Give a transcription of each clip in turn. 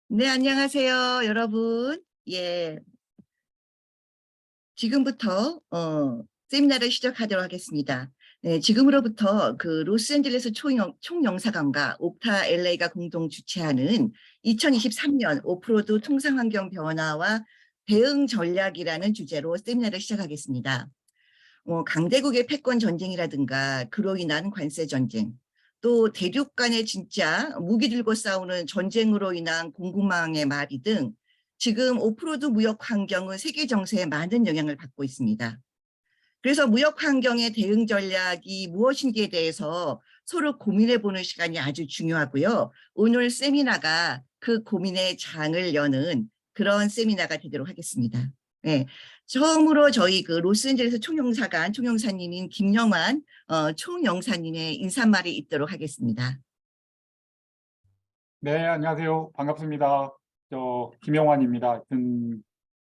네, 안녕하세요, 여러분. 예, 지금부터 세미나를 시작하도록 하겠습니다. 네, 지금으로부터 그 로스앤젤레스 총영사관과 옥타 LA가 공동 주최하는 2023년 오프로드 통상환경 변화와 대응 전략이라는 주제로 세미나를 시작하겠습니다. 강대국의 패권 전쟁이라든가 그로 인한 관세 전쟁, 또 대륙 간의 진짜 무기 들고 싸우는 전쟁으로 인한 공급망의 마비 등 지금 오프로드 무역 환경은 세계 정세에 많은 영향을 받고 있습니다. 그래서 무역 환경의 대응 전략이 무엇인지에 대해서 서로 고민해 보는 시간이 아주 중요하고요. 오늘 세미나가 그 고민의 장을 여는 그런 세미나가 되도록 하겠습니다. 네. 처음으로 저희 그 로스앤젤레스 총영사관 총영사님인 김영환 총영사님의 인사말이 있도록 하겠습니다. 네, 안녕하세요. 반갑습니다. 김영환입니다. 하여튼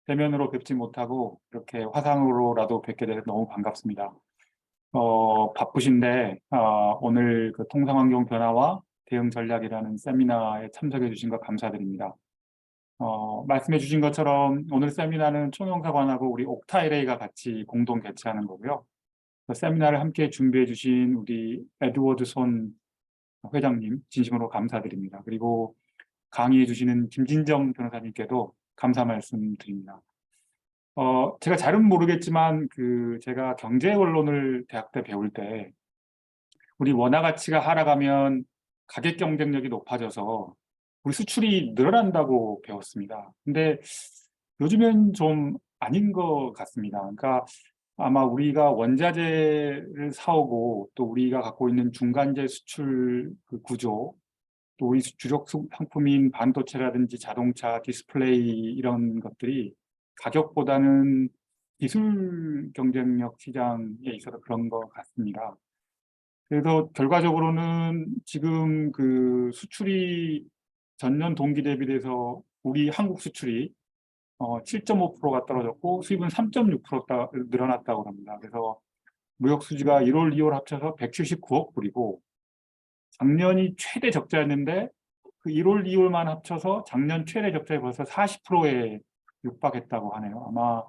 대면으로 뵙지 못하고 이렇게 화상으로라도 뵙게 돼서 너무 반갑습니다. 바쁘신데 오늘 그 통상환경 변화와 대응 전략이라는 세미나에 참석해 주신 거 감사드립니다. 말씀해 주신 것처럼 오늘 세미나는 총영사관하고 우리 옥타일레이가 같이 공동 개최하는 거고요. 그 세미나를 함께 준비해 주신 우리 에드워드 손 회장님 진심으로 감사드립니다. 그리고 강의해 주시는 김진정 변호사님께도 감사 말씀드립니다. 제가 잘은 모르겠지만 제가 경제 원론을 대학 때 배울 때 우리 원화 가치가 하락하면 가격 경쟁력이 높아져서 우리 수출이 늘어난다고 배웠습니다. 근데 요즘엔 좀 아닌 것 같습니다. 그러니까 아마 우리가 원자재를 사오고 또 우리가 갖고 있는 중간재 수출 그 구조, 또 우리 주력 상품인 반도체라든지 자동차, 디스플레이 이런 것들이 가격보다는 기술 경쟁력 시장에 있어서 그런 것 같습니다. 그래서 결과적으로는 지금 그 수출이 전년 동기 대비돼서 우리 한국 수출이 7.5%가 떨어졌고 수입은 3.6% 늘어났다고 합니다. 그래서 무역 수지가 1월, 2월 합쳐서 179억 불이고 작년이 최대 적자였는데 그 1월, 2월만 합쳐서 작년 최대 적자에 벌써 40%에 육박했다고 하네요. 아마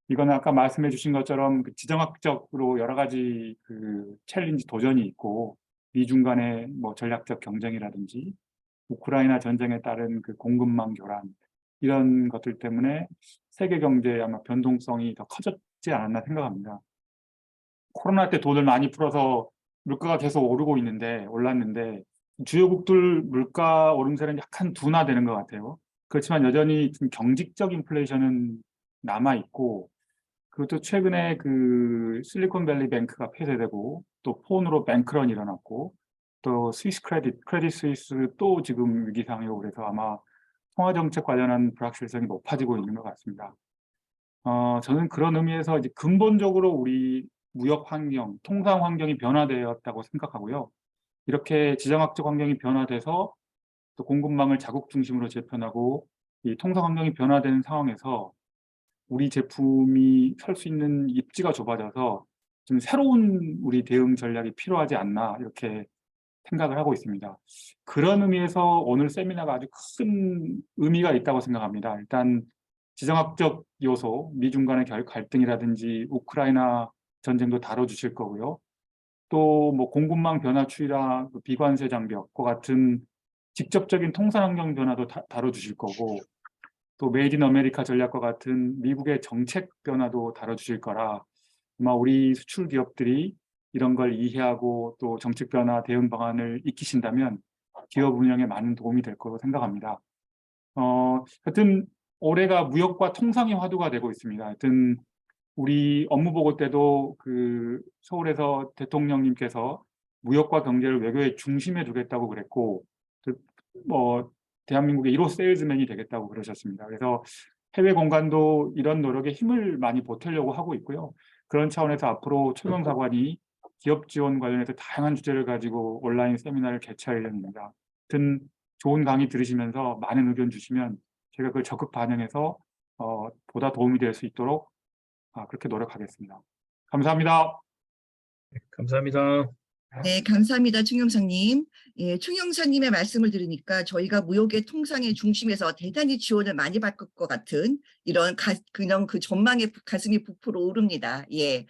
이거는 아까 말씀해 주신 것처럼 그 지정학적으로 여러 가지 그 챌린지 도전이 있고 미중 간의 뭐 전략적 경쟁이라든지 우크라이나 전쟁에 따른 그 공급망 교란 이런 것들 때문에 세계 경제의 아마 변동성이 더 커졌지 않았나 생각합니다. 코로나 때 돈을 많이 풀어서 물가가 계속 오르고 있는데 올랐는데 주요국들 물가 오름세는 약간 둔화되는 것 같아요. 그렇지만 여전히 좀 경직적 인플레이션은 남아 있고 그것도 최근에 그 실리콘밸리 뱅크가 폐쇄되고 또 폰으로 뱅크런이 일어났고 또 스위스 크레딧 스위스 또 지금 위기 상황이고 그래서 아마 통화 정책 관련한 불확실성이 높아지고 있는 것 같습니다. 저는 그런 의미에서 이제 근본적으로 우리 무역 환경, 통상 환경이 변화되었다고 생각하고요. 이렇게 지정학적 환경이 변화돼서 또 공급망을 자국 중심으로 재편하고 이 통상 환경이 변화되는 상황에서 우리 제품이 설 수 있는 입지가 좁아져서 좀 새로운 우리 대응 전략이 필요하지 않나 이렇게 생각을 하고 있습니다. 그런 의미에서 오늘 세미나가 아주 큰 의미가 있다고 생각합니다. 일단 지정학적 요소, 미중 간의 갈등이라든지 우크라이나 전쟁도 다뤄주실 거고요. 또 뭐 공급망 변화 추이나 비관세 장벽과 같은 직접적인 통상 환경 변화도 다뤄주실 거고 또 메이드 인 아메리카 전략과 같은 미국의 정책 변화도 다뤄주실 거라 아마 우리 수출 기업들이 이런 걸 이해하고 또 정책 변화 대응 방안을 익히신다면 기업 운영에 많은 도움이 될 거로 생각합니다. 하여튼 올해가 무역과 통상의 화두가 되고 있습니다. 하여튼 우리 업무 보고 때도 그 서울에서 대통령님께서 무역과 경제를 외교의 중심에 두겠다고 그랬고 뭐 대한민국의 1호 세일즈맨이 되겠다고 그러셨습니다. 그래서 해외 공간도 이런 노력에 힘을 많이 보태려고 하고 있고요. 그런 차원에서 앞으로 총영사관이 기업 지원 관련해서 다양한 주제를 가지고 온라인 세미나를 개최할 예정입니다. 하여튼 좋은 강의 들으시면서 많은 의견 주시면 제가 그걸 적극 반영해서 보다 도움이 될 수 있도록 그렇게 노력하겠습니다. 감사합니다. 감사합니다. 네, 감사합니다, 충영사님. 예, 충영사님의 말씀을 들으니까 저희가 무역의 통상의 중심에서 대단히 지원을 많이 받을 것 같은 이런 그냥 그 전망에 가슴이 부풀어 오릅니다. 예,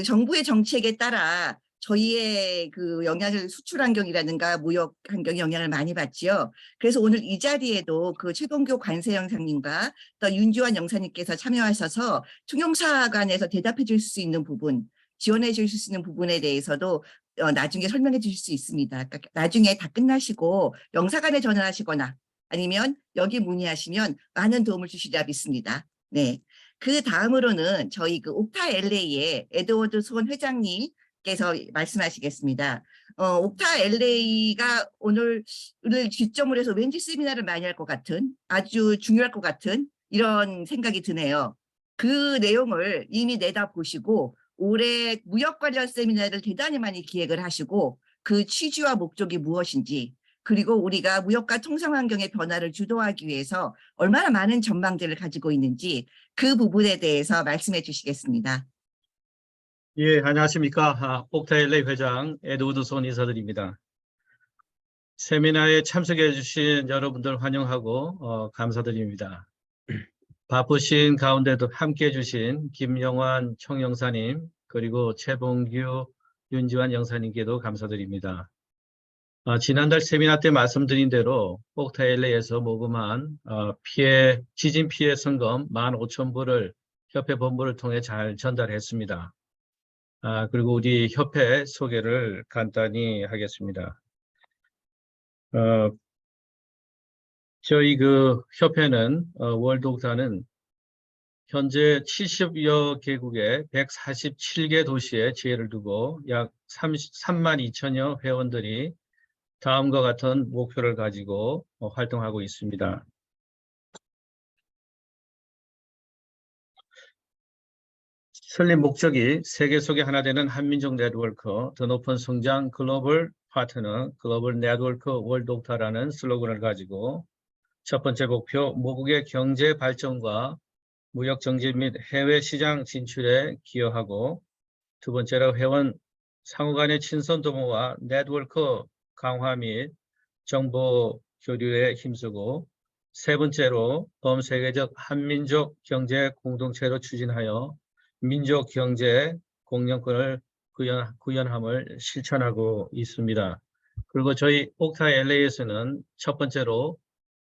정부의 정책에 따라 저희의 그 영향을 수출 환경이라든가 무역 환경에 영향을 많이 받지요. 그래서 오늘 이 자리에도 그 최동교 관세영사님과 또 윤주환 영사님께서 참여하셔서 충영사관에서 대답해 줄 수 있는 부분, 지원해 주실 수 있는 부분에 대해서도 나중에 설명해 주실 수 있습니다. 그러니까 나중에 다 끝나시고 영사관에 전화하시거나 아니면 여기 문의하시면 많은 도움을 주시리라 믿습니다. 네. 그 다음으로는 저희 그 옥타 LA의 에드워드 손 회장님께서 말씀하시겠습니다. 옥타 LA가 오늘 기점으로 해서 왠지 세미나를 많이 할 것 같은 아주 중요할 것 같은 이런 생각이 드네요. 그 내용을 이미 내다보시고 올해 무역 관련 세미나를 대단히 많이 기획을 하시고 그 취지와 목적이 무엇인지 그리고 우리가 무역과 통상 환경의 변화를 주도하기 위해서 얼마나 많은 전망들을 가지고 있는지 그 부분에 대해서 말씀해 주시겠습니다. 예, 안녕하십니까. 옥타일레 회장 에드워드 손 인사드립니다. 세미나에 참석해 주신 여러분들 환영하고 감사드립니다. 바쁘신 가운데도 함께해 주신 김영환 총영사님 그리고 최봉규 윤지환 영사님께도 감사드립니다. 지난달 세미나 때 말씀드린 대로 옥타일레에서 모금한 지진 피해 성금 15,000불을 협회 본부를 통해 잘 전달했습니다. 그리고 우리 협회 소개를 간단히 하겠습니다. 저희 그 협회는 월드옥타는 현재 70여 개국의 147개 도시에 지회를 두고 약 3만 2천여 회원들이 다음과 같은 목표를 가지고 활동하고 있습니다. 설립 목적이 세계 속에 하나 되는 한민족 네트워크, 더 높은 성장 글로벌 파트너, 글로벌 네트워크 월드옥타라는 슬로건을 가지고 첫 번째 목표, 모국의 경제 발전과 무역 정진 및 해외 시장 진출에 기여하고 두 번째로 회원 상호 간의 친선 도모와 네트워크 강화 및 정보 교류에 힘쓰고 세 번째로 범세계적 한민족 경제 공동체로 추진하여 민족 경제 공영권을 구현함을 실천하고 있습니다. 그리고 저희 옥타 LA에서는 첫 번째로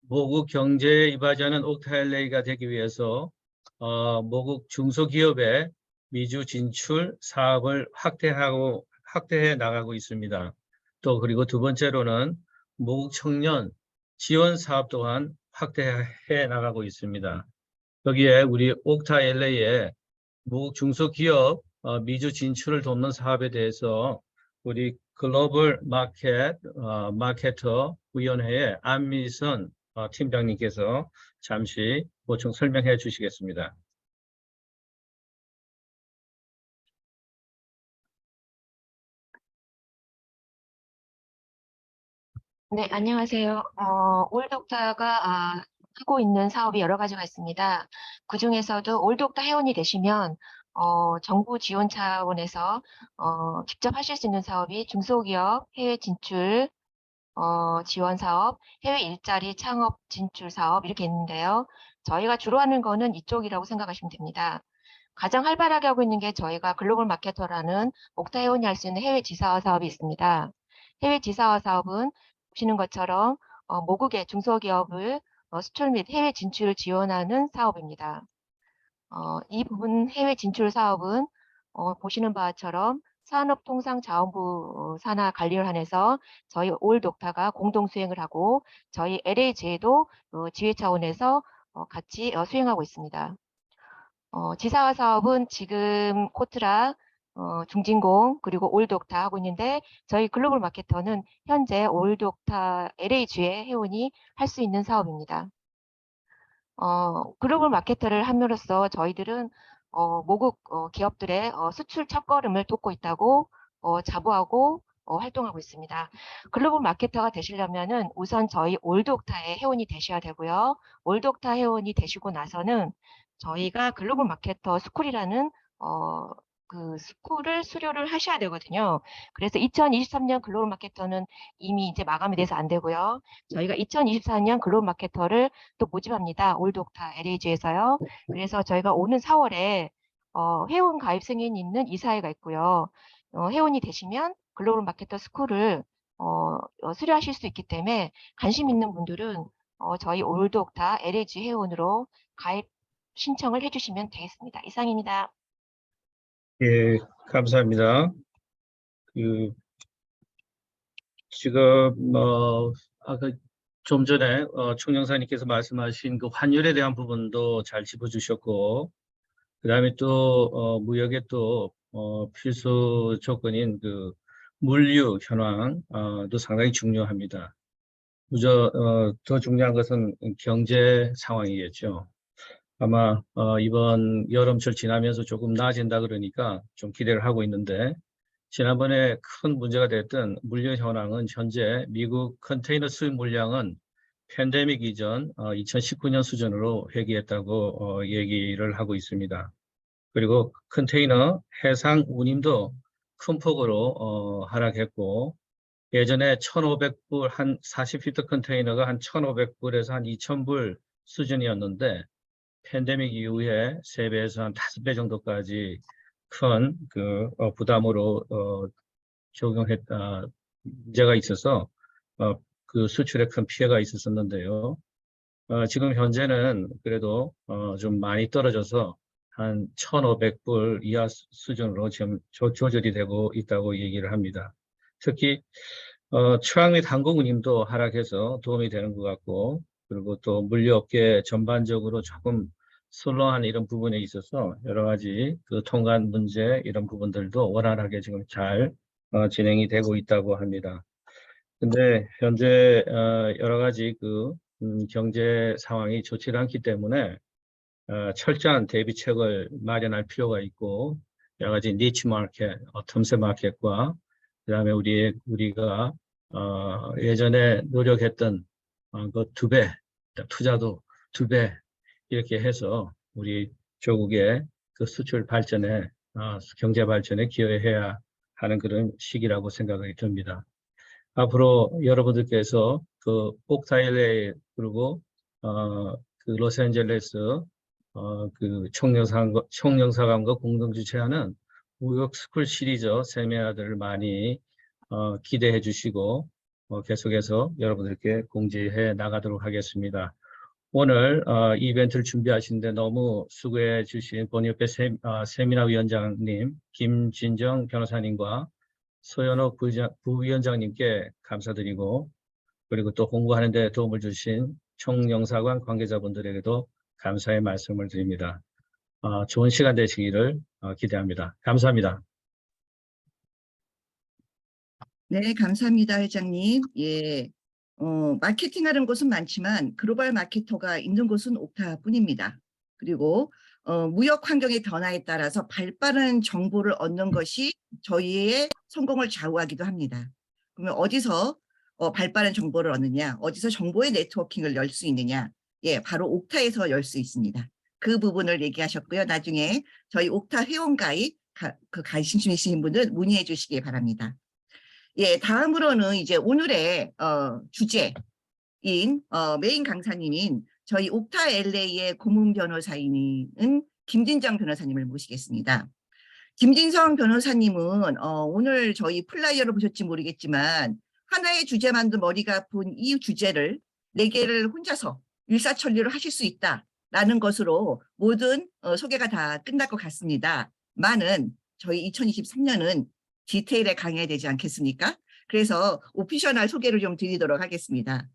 모국 경제에 이바지하는 옥타 LA가 되기 위해서 모국 중소기업의 미주 진출 사업을 확대해 나가고 있습니다. 또 그리고 두 번째로는 모국 청년 지원 사업 또한 확대해 나가고 있습니다. 여기에 우리 옥타 LA의 모국 중소기업 미주 진출을 돕는 사업에 대해서 우리 글로벌 마케터 위원회의 안미선 팀장님께서 잠시 보충 설명해 주시겠습니다. 네, 안녕하세요. 올독타가 하고 있는 사업이 여러 가지가 있습니다. 그중에서도 올독타 회원이 되시면 정부 지원 차원에서 직접 하실 수 있는 사업이 중소기업 해외 진출 지원 사업, 해외 일자리 창업 진출 사업 이렇게 있는데요. 저희가 주로 하는 거는 이쪽이라고 생각하시면 됩니다. 가장 활발하게 하고 있는 게 저희가 글로벌 마케터라는 옥타 회원이 할 수 있는 해외 지사화 사업이 있습니다. 해외 지사화 사업은 보시는 것처럼 모국의 중소기업을 수출 및 해외 진출을 지원하는 사업입니다. 이 부분 해외 진출 사업은 보시는 바처럼 산업통상자원부 산하 관리를 한해서 저희 올독타가 공동 수행을 하고 저희 LA지회도 지회 차원에서 같이 수행하고 있습니다. 지사화 사업은 지금 코트라, 중진공 그리고 올독타 하고 있는데 저희 글로벌 마케터는 현재 올독타 LA지회 회원이 할 수 있는 사업입니다. 글로벌 마케터를 함으로써 저희들은 모국 기업들의 수출 첫걸음을 돕고 있다고 자부하고 활동하고 있습니다. 글로벌 마케터가 되시려면은 우선 저희 올드옥타의 회원이 되셔야 되고요. 올드옥타 회원이 되시고 나서는 저희가 글로벌 마케터 스쿨이라는 그 스쿨을 수료를 하셔야 되거든요. 그래서 2023년 글로벌 마케터는 이미 이제 마감이 돼서 안 되고요. 저희가 2024년 글로벌 마케터를 또 모집합니다. 올드옥타 LAG에서요. 그래서 저희가 오는 4월에 회원 가입 승인이 있는 이사회가 있고요. 회원이 되시면 글로벌 마케터 스쿨을 수료하실 수 있기 때문에 관심 있는 분들은 저희 올드옥타 LAG 회원으로 가입 신청을 해주시면 되겠습니다. 이상입니다. 예, 감사합니다. 지금 아까 좀 전에 총영사님께서 말씀하신 그 환율에 대한 부분도 잘 짚어주셨고, 그다음에 또 무역의 또 필수 조건인 그 물류 현황도 상당히 중요합니다. 더 중요한 것은 경제 상황이겠죠. 아마 이번 여름철 지나면서 조금 나아진다 그러니까 좀 기대를 하고 있는데, 지난번에 큰 문제가 됐던 물류 현황은 현재 미국 컨테이너 수입 물량은 팬데믹 이전 2019년 수준으로 회귀했다고 얘기를 하고 있습니다. 그리고 컨테이너 해상 운임도 큰 폭으로 하락했고, 예전에 1,500불 한 40피트 컨테이너가 한 1,500불에서 한 2,000불 수준이었는데, 팬데믹 이후에 3배에서 한 5배 정도까지 큰 그 부담으로 문제가 있어서 그 수출에 큰 피해가 있었었는데요. 지금 현재는 그래도 좀 많이 떨어져서 한 1,500불 이하 수준으로 지금 조절이 되고 있다고 얘기를 합니다. 특히 추락 및 항공 운임도 하락해서 도움이 되는 것 같고, 그리고 또 물류업계 전반적으로 조금 슬로한 이런 부분에 있어서 여러 가지 그 통관 문제 이런 부분들도 원활하게 지금 잘 진행이 되고 있다고 합니다. 근데 현재 여러 가지 그 경제 상황이 좋지 않기 때문에 철저한 대비책을 마련할 필요가 있고, 여러 가지 니치 마켓, 틈새 마켓과 그다음에 우리가 예전에 노력했던 그 2배, 투자도 2배 이렇게 해서 우리 조국의 그 수출 발전에 경제 발전에 기여해야 하는 그런 시기라고 생각이 듭니다. 앞으로 여러분들께서 그 옥타-LA 그리고 그 로스앤젤레스 그 총영사관과 공동 주최하는 무역 스쿨 시리즈 세미나들을 많이 기대해 주시고 계속해서 여러분들께 공지해 나가도록 하겠습니다. 오늘 이벤트를 준비하시는데 너무 수고해 주신 본의협회 세미나 위원장님, 김진정 변호사님과 소연옥 부위원장님께 감사드리고, 그리고 또 홍보하는 데 도움을 주신 총영사관 관계자분들에게도 감사의 말씀을 드립니다. 좋은 시간 되시기를 기대합니다. 감사합니다. 네, 감사합니다, 회장님. 예, 마케팅하는 곳은 많지만 글로벌 마케터가 있는 곳은 옥타뿐입니다. 그리고 무역 환경의 변화에 따라서 발빠른 정보를 얻는 것이 저희의 성공을 좌우하기도 합니다. 그러면 어디서 발빠른 정보를 얻느냐, 어디서 정보의 네트워킹을 열 수 있느냐, 예, 바로 옥타에서 열 수 있습니다. 그 부분을 얘기하셨고요. 나중에 저희 옥타 회원 가입 관심 있으신 분은 문의해 주시기 바랍니다. 예, 다음으로는 이제 오늘의 주제인 메인 강사님인 저희 옥타 LA의 고문 변호사인 김진정 변호사님을 모시겠습니다. 김진성 변호사님은 오늘 저희 플라이어를 보셨지 모르겠지만 하나의 주제만도 머리가 아픈 이 주제를 4개를 혼자서 일사천리로 하실 수 있다라는 것으로 모든 소개가 다 끝날 것 같습니다. 많은 저희 2023년은 디테일에 강해야 되지 않겠습니까? 그래서 오피셔널 소개를 좀 드리도록 하겠습니다.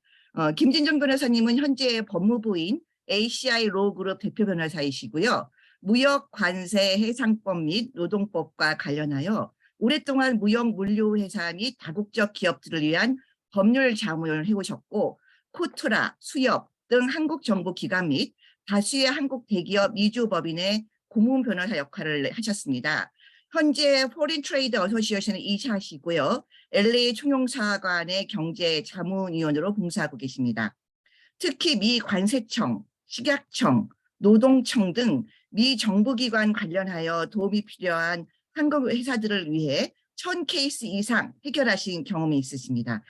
김진정 변호사님은 현재 법무부인 ACI 로그룹 대표 변호사이시고요. 무역, 관세, 해상법 및 노동법과 관련하여 오랫동안 무역, 물류회사 및 다국적 기업들을 위한 법률 자문을 해오셨고, 코트라, 수협 등 한국 정부 기관 및 다수의 한국 대기업 미주법인의 고문 변호사 역할을 하셨습니다. 현재 포린 트레이드 어소시에이션의 이사시고요. LA 총영사관의 경제 자문위원으로 봉사하고 계십니다. 특히 미 관세청, 식약청, 노동청 등 미 정부기관 관련하여 도움이 필요한 한국 회사들을 위해 1000케이스 이상 해결하신 경험이 있으십니다.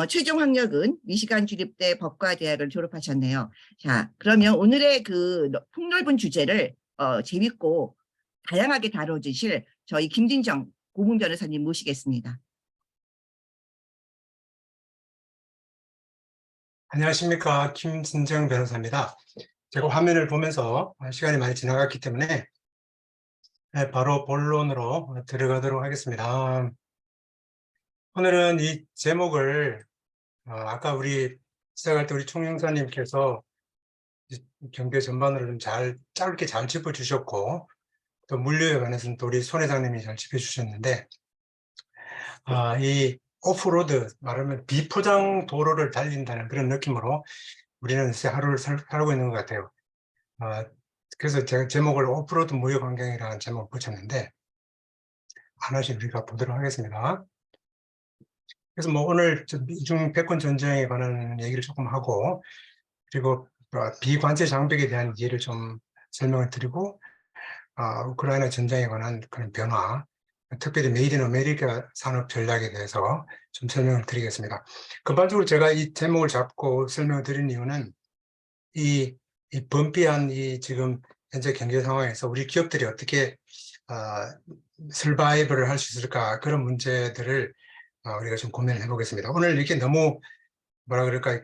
최종 학력은 미시간 주립대 법과대학을 졸업하셨네요. 자, 그러면 오늘의 그 폭넓은 주제를 재밌고 다양하게 다뤄주실 저희 김진정 고문 변호사님 모시겠습니다. 안녕하십니까. 김진정 변호사입니다. 제가 화면을 보면서 시간이 많이 지나갔기 때문에 바로 본론으로 들어가도록 하겠습니다. 오늘은 이 제목을 아까 우리 시작할 때 우리 총영사님께서 경제 전반으로 좀 짧게 잘 짚어주셨고, 또 물류에 관해서는 또 우리 손 회장님이 잘 짚어주셨는데, 이 오프로드, 말하면 비포장 도로를 달린다는 그런 느낌으로 우리는 하루를 살고 있는 것 같아요. 그래서 제가 제목을 오프로드 무역 환경이라는 제목을 붙였는데, 하나씩 우리가 보도록 하겠습니다. 그래서 뭐 오늘 미중 패권 전쟁에 관한 얘기를 조금 하고, 그리고 비관세 장벽에 대한 이해를 좀 설명을 드리고, 우크라이나 전쟁에 관한 그런 변화, 특별히 메이드 인 아메리카 산업 전략에 대해서 좀 설명을 드리겠습니다. 전반적으로 제가 이 제목을 잡고 설명을 드린 이유는 이 번피한 이 지금 현재 경제 상황에서 우리 기업들이 어떻게 서바이벌을 할 수 있을까, 그런 문제들을 우리가 좀 고민을 해보겠습니다. 오늘 이렇게 너무 뭐라 그럴까,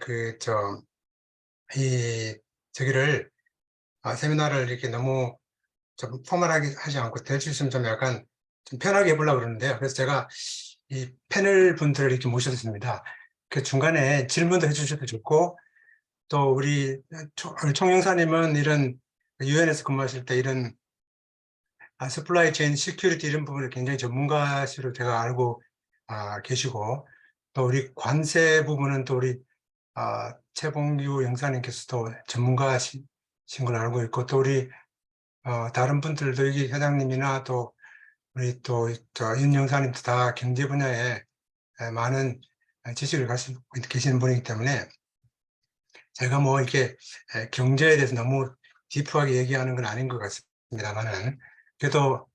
저기를 세미나를 이렇게 너무 좀 포멀하게 하지 않고 될 수 있으면 좀 약간 좀 편하게 해보려고 그러는데요. 그래서 제가 이 패널 분들을 이렇게 모셨습니다. 그 중간에 질문도 해주셔도 좋고, 또 우리 총영사님은 이런 유엔에서 근무하실 때 이런 서플라이 체인 시큐리티 이런 부분을 굉장히 전문가시로 제가 알고 계시고, 또 우리 관세 부분은 또 우리 최봉규 영사님께서도 전문가신 걸 알고 있고, 또 우리 다른 분들도 여기 회장님이나 또 우리 또 윤 영사님도 다 경제 분야에 많은 지식을 가지고 계시는 분이기 때문에 제가 뭐 이렇게 경제에 대해서 너무 딥하게 얘기하는 건 아닌 것 같습니다만은, 그래도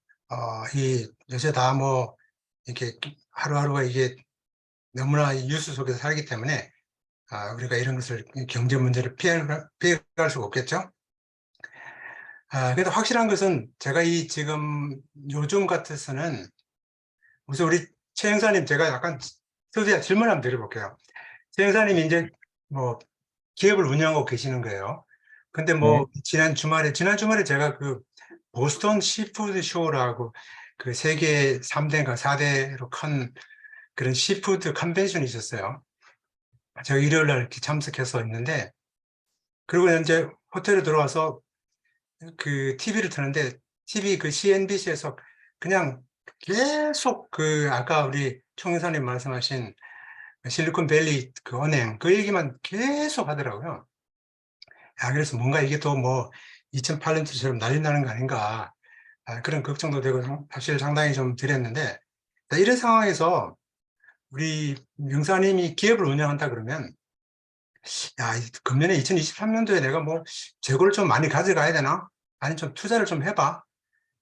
요새 다 뭐 이렇게 하루하루가 이게 너무나 뉴스 속에서 살기 때문에 우리가 이런 것을, 경제 문제를 피해갈 수가 없겠죠. 그래도 확실한 것은 제가 지금 요즘 같아서는, 우선 우리 최 형사님, 제가 약간 질문 한번 드려볼게요. 최 형사님이 이제 뭐 기업을 운영하고 계시는 거예요. 근데 뭐 지난 주말에 제가 그 보스턴 시푸드 쇼라고 그 세계 3대인가 4대로 큰 그런 시푸드 컨벤션이 있었어요. 제가 일요일 날 이렇게 참석해서 있는데, 그리고 이제 호텔에 들어와서 그 TV를 트는데, TV 그 CNBC에서 그냥 계속 아까 우리 총회사님 말씀하신 실리콘밸리 그 은행 그 얘기만 계속 하더라고요. 그래서 뭔가 이게 또 뭐 2008년처럼 난리 나는 거 아닌가, 그런 걱정도 되고 사실 상당히 좀 드렸는데, 이런 상황에서 우리 명사님이 기업을 운영한다 그러면, 금년에 2023년도에 내가 뭐 재고를 좀 많이 가져가야 되나? 아니 좀 투자를 좀 해봐.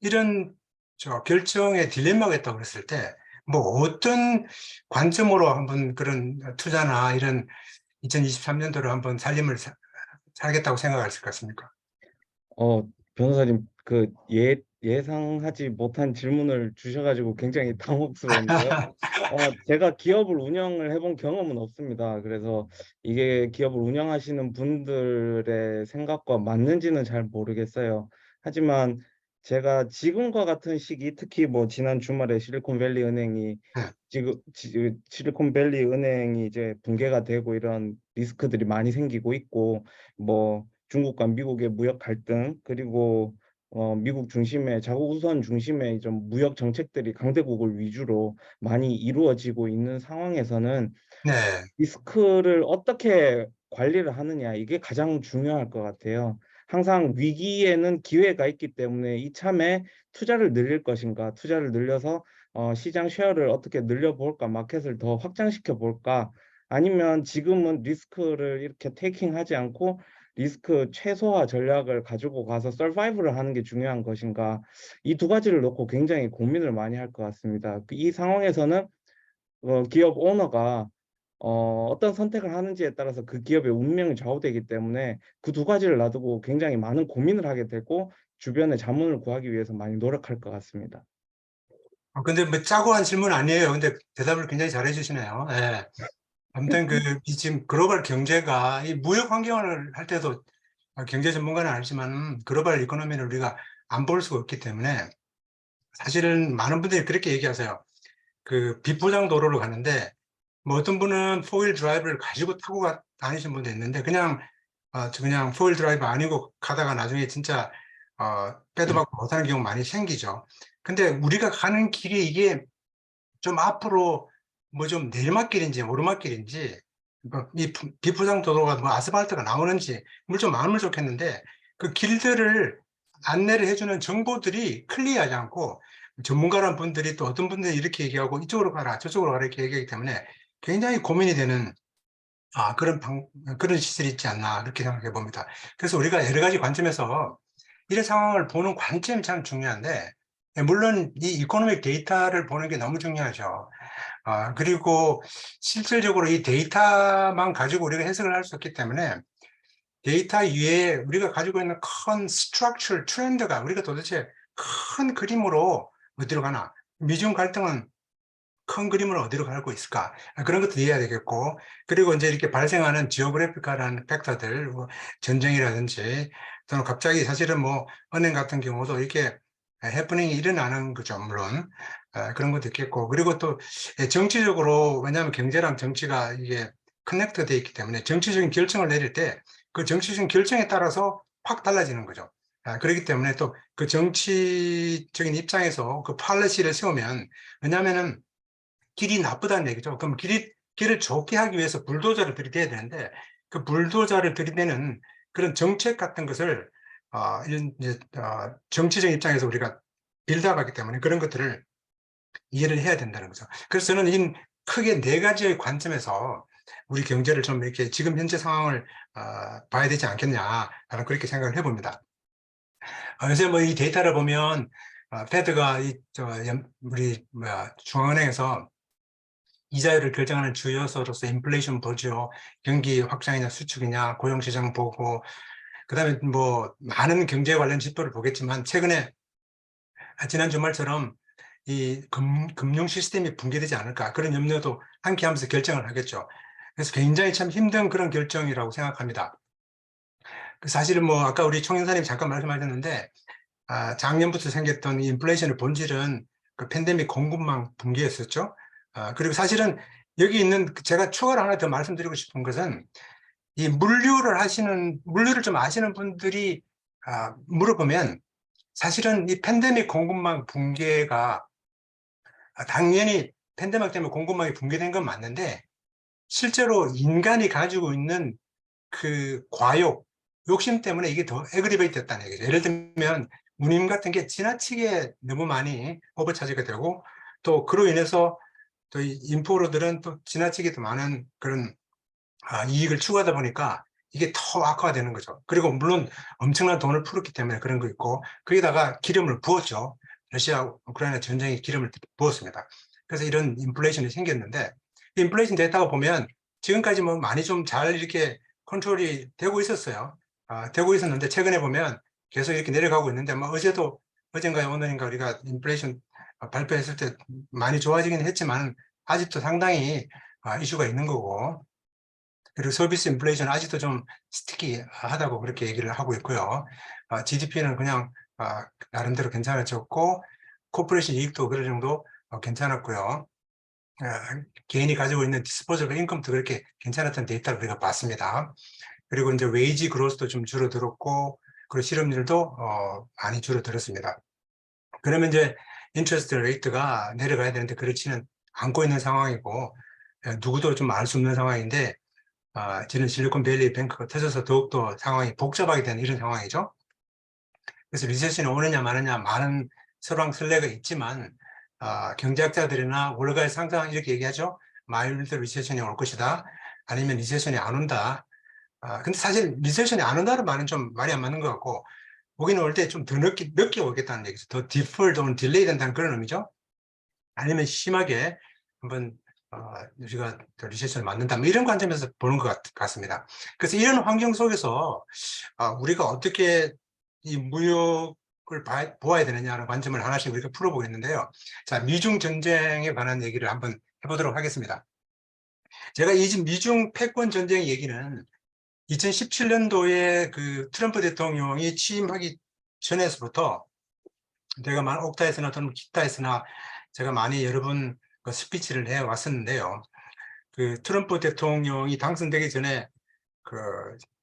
이런 결정의 딜레마가 있다고 그랬을 때, 뭐 어떤 관점으로 한번 그런 투자나 이런 2023년도로 한번 살겠다고 생각하실 것 같습니까? 변호사님, 예상하지 못한 질문을 주셔가지고 굉장히 당혹스러운데요. 제가 기업을 운영을 해본 경험은 없습니다. 그래서 이게 기업을 운영하시는 분들의 생각과 맞는지는 잘 모르겠어요. 하지만 제가 지금과 같은 시기, 특히 뭐 지난 주말에 실리콘밸리 은행이 실리콘밸리 은행이 이제 붕괴가 되고 이런 리스크들이 많이 생기고 있고, 뭐 중국과 미국의 무역 갈등, 그리고 미국 중심의 자국 우선 중심의 좀 무역 정책들이 강대국을 위주로 많이 이루어지고 있는 상황에서는 네. 리스크를 어떻게 관리를 하느냐, 이게 가장 중요할 것 같아요. 항상 위기에는 기회가 있기 때문에 이참에 투자를 늘릴 것인가, 투자를 늘려서 시장 쉐어를 어떻게 늘려볼까, 마켓을 더 확장시켜 볼까, 아니면 지금은 리스크를 이렇게 테이킹하지 않고 리스크 최소화 전략을 가지고 가서 서바이벌을 하는 게 중요한 것인가, 이 두 가지를 놓고 굉장히 고민을 많이 할 것 같습니다. 이 상황에서는 기업 오너가 어떤 선택을 하는지에 따라서 그 기업의 운명이 좌우되기 때문에 그 두 가지를 놔두고 굉장히 많은 고민을 하게 되고 주변에 자문을 구하기 위해서 많이 노력할 것 같습니다. 근데 뭐 짜고 한 질문 아니에요. 근데 대답을 굉장히 잘해 주시네요. 예. 아무튼 이 지금 글로벌 경제가 이 무역 환경을 할 때도 경제 전문가는 알지만 글로벌 이코노미를 우리가 안 볼 수가 없기 때문에 사실은 많은 분들이 그렇게 얘기하세요. 그 비포장 도로로 가는데 뭐 어떤 분은 포일 드라이브를 가지고 타고 다니신 분도 있는데 그냥 포일 드라이브 아니고 가다가 나중에 진짜 빼도 박고 못하는 경우 많이 생기죠. 근데 우리가 가는 길이 이게 좀 앞으로 뭐 좀 내리막길인지 오르막길인지 이 비포장 도로가 뭐 아스팔트가 나오는지 물 좀 많으면 좋겠는데 그 길들을 안내를 해주는 정보들이 클리어하지 않고 전문가란 분들이 또 어떤 분들이 이렇게 얘기하고 이쪽으로 가라 저쪽으로 가라 이렇게 얘기하기 때문에 굉장히 고민이 되는 그런 시설이 있지 않나 이렇게 생각해 봅니다. 그래서 우리가 여러 가지 관점에서 이런 상황을 보는 관점이 참 중요한데 물론 이 이코노믹 데이터를 보는 게 너무 중요하죠. 그리고 실질적으로 이 데이터만 가지고 우리가 해석을 할 수 없기 때문에 데이터 위에 우리가 가지고 있는 큰 스트럭처럴 트렌드가 우리가 도대체 큰 그림으로 어디로 가나, 미중 갈등은 큰 그림으로 어디로 가고 있을까, 그런 것도 이해해야 되겠고, 그리고 이제 이렇게 발생하는 지오그래피컬한 팩터들, 뭐 전쟁이라든지 또는 갑자기 사실은 뭐 은행 같은 경우도 이렇게 해프닝이 일어나는 거죠, 물론. 그런 것도 있겠고, 그리고 또 정치적으로, 왜냐하면 경제랑 정치가 이게 커넥트 되어 있기 때문에 정치적인 결정을 내릴 때 그 정치적인 결정에 따라서 확 달라지는 거죠. 그렇기 때문에 또 그 정치적인 입장에서 그 팔레시를 세우면, 왜냐하면은 길이 나쁘다는 얘기죠. 그럼 길을 좋게 하기 위해서 불도저를 들이대야 되는데 그 불도저를 들이대는 그런 정책 같은 것을 이런 이제 정치적 입장에서 우리가 빌드업하기 때문에 그런 것들을 이해를 해야 된다는 거죠. 그래서 저는 이 크게 네 가지의 관점에서 우리 경제를 좀 이렇게 지금 현재 상황을 봐야 되지 않겠냐, 라는 그렇게 생각을 해봅니다. 요새 뭐 이 데이터를 보면 패드가 우리 중앙은행에서 이자율을 결정하는 주 요소로서 인플레이션 보죠. 경기 확장이냐 수축이냐, 고용시장 보고, 그다음에 뭐 많은 경제 관련 지표를 보겠지만 최근에 지난 주말처럼 이 금융 시스템이 붕괴되지 않을까, 그런 염려도 함께 하면서 결정을 하겠죠. 그래서 굉장히 참 힘든 그런 결정이라고 생각합니다. 사실은 뭐 아까 우리 총영사님 잠깐 말씀하셨는데 작년부터 생겼던 이 인플레이션의 본질은 그 팬데믹 공급망 붕괴였었죠. 그리고 사실은 여기 있는 제가 추가로 하나 더 말씀드리고 싶은 것은 이 물류를 좀 아시는 분들이 물어보면 사실은 이 팬데믹 공급망 붕괴가 당연히 팬데믹 때문에 공급망이 붕괴된 건 맞는데 실제로 인간이 가지고 있는 그 과욕, 욕심 때문에 이게 더 에그리베이트 됐다는 얘기죠. 예를 들면 운임 같은 게 지나치게 너무 많이 오버차지가 되고 또 그로 인해서 또 이 인포로들은 또 지나치게 더 많은 그런 이익을 추구하다 보니까 이게 더 악화되는 거죠. 그리고 물론 엄청난 돈을 풀었기 때문에 그런 거 있고, 거기다가 기름을 부었죠. 러시아 우크라이나 전쟁에 기름을 부었습니다. 그래서 이런 인플레이션이 생겼는데, 이 인플레이션 데이터가 보면 지금까지 뭐 많이 좀 잘 이렇게 컨트롤이 되고 있었어요. 되고 있었는데 최근에 보면 계속 이렇게 내려가고 있는데, 뭐 어젠가 오늘인가 우리가 인플레이션 발표했을 때 많이 좋아지긴 했지만 아직도 상당히 이슈가 있는 거고, 그리고 서비스 인플레이션 아직도 좀 스티키하다고 그렇게 얘기를 하고 있고요. GDP는 그냥 나름대로 괜찮아졌고, 코퍼레이션 이익도 그럴 정도 괜찮았고요. 개인이 가지고 있는 디스포저블 인컴도 그렇게 괜찮았던 데이터를 우리가 봤습니다. 그리고 이제 웨이지 그로스도 좀 줄어들었고, 그리고 실업률도 많이 줄어들었습니다. 그러면 이제 인트레스트 레이트가 내려가야 되는데 그렇지는 않고 있는 상황이고, 누구도 좀 알 수 없는 상황인데, 지금 실리콘밸리 뱅크가 터져서 더욱더 상황이 복잡하게 되는 이런 상황이죠. 그래서 리세션이 오느냐 마느냐 많은 설왕설래가 있지만 경제학자들이나 월가의 상상 이렇게 얘기하죠. 마일드 리세션이 올 것이다, 아니면 리세션이 안 온다. 근데 사실 리세션이 안 온다는 말은 좀 말이 안 맞는 것 같고, 오기는 올 때 좀 더 늦게 오겠다는 얘기죠. 더 디폴 또는 딜레이 된다는 그런 의미죠. 아니면 심하게 한번 우리가 리세션을 맞는다, 뭐 이런 관점에서 보는 것 같습니다. 그래서 이런 환경 속에서 우리가 어떻게 이 무역을 보아야 되느냐는 관점을 하나씩 우리가 풀어보겠는데요. 자, 미중 전쟁에 관한 얘기를 한번 해보도록 하겠습니다. 제가 이 미중 패권 전쟁 얘기는 2017년도에 그 트럼프 대통령이 취임하기 전에서부터 제가 옥타에서나 또는 기타에서나 제가 많이 여러 번 그 스피치를 해 왔었는데요. 그 트럼프 대통령이 당선되기 전에 그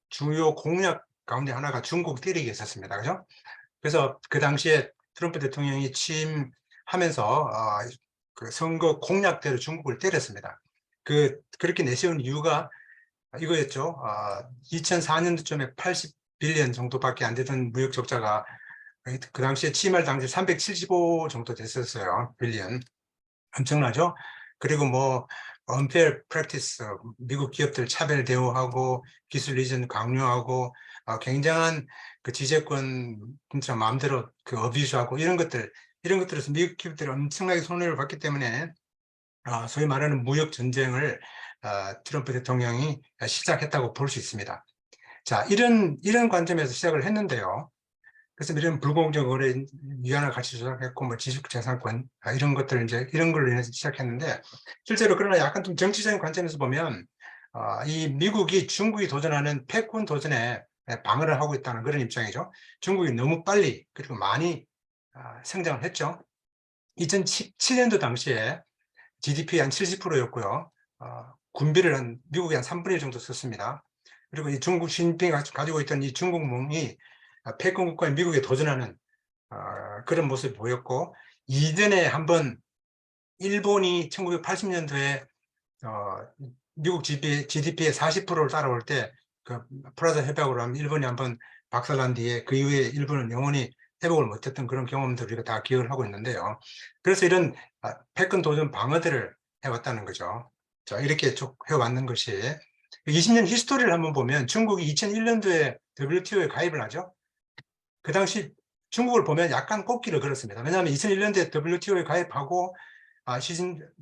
주요 공약 가운데 하나가 중국 때리기였었습니다. 그죠? 그래서 그 당시에 트럼프 대통령이 취임하면서 그 선거 공약대로 중국을 때렸습니다. 그렇게 내세운 이유가 이거였죠. 2004년도쯤에 80빌리언 정도밖에 안 되던 무역 적자가 그 당시에 취임할 당시 375 정도 됐었어요. 빌리언. 엄청나죠? 그리고 뭐 unfair practice, 미국 기업들 차별 대우하고 기술 이전 강요하고 굉장한 그 지재권 진짜 마음대로 그 어뷰스하고 이런 것들에서 미국 기업들이 엄청나게 손해를 봤기 때문에 소위 말하는 무역 전쟁을 트럼프 대통령이 시작했다고 볼 수 있습니다. 자, 이런 관점에서 시작을 했는데요. 그래서 이런 불공정 거래 위안화 가치 조작했고 뭐 지식재산권 이런 것들 이런 걸로 인해서 시작했는데, 실제로 그러나 약간 좀 정치적인 관점에서 보면 이 미국이 중국이 도전하는 패권 도전에 방어를 하고 있다는 그런 입장이죠. 중국이 너무 빨리 그리고 많이 성장을 했죠. 2017년도 당시에 GDP 한 70%였고요. 군비를 미국이 한 3분의 1 정도 썼습니다. 그리고 이 중국 시진핑이 가지고 있던 이 중국몽이 패권 국가인 미국에 도전하는 그런 모습을 보였고, 이전에 한번 일본이 1980년도에 미국 GDP의 40%를 따라올 때 그 프라자 협약으로 하면 일본이 한번 박살난 뒤에 그 이후에 일본은 영원히 회복을 못했던 그런 경험들을 우리가 다 기억을 하고 있는데요. 그래서 이런 패권 도전 방어들을 해왔다는 거죠. 자, 이렇게 쭉 해왔는 것이 20년 히스토리를 한번 보면 중국이 2001년도에 WTO에 가입을 하죠. 그 당시 중국을 보면 약간 꽃길을 걸었습니다. 왜냐하면 2001년도에 WTO에 가입하고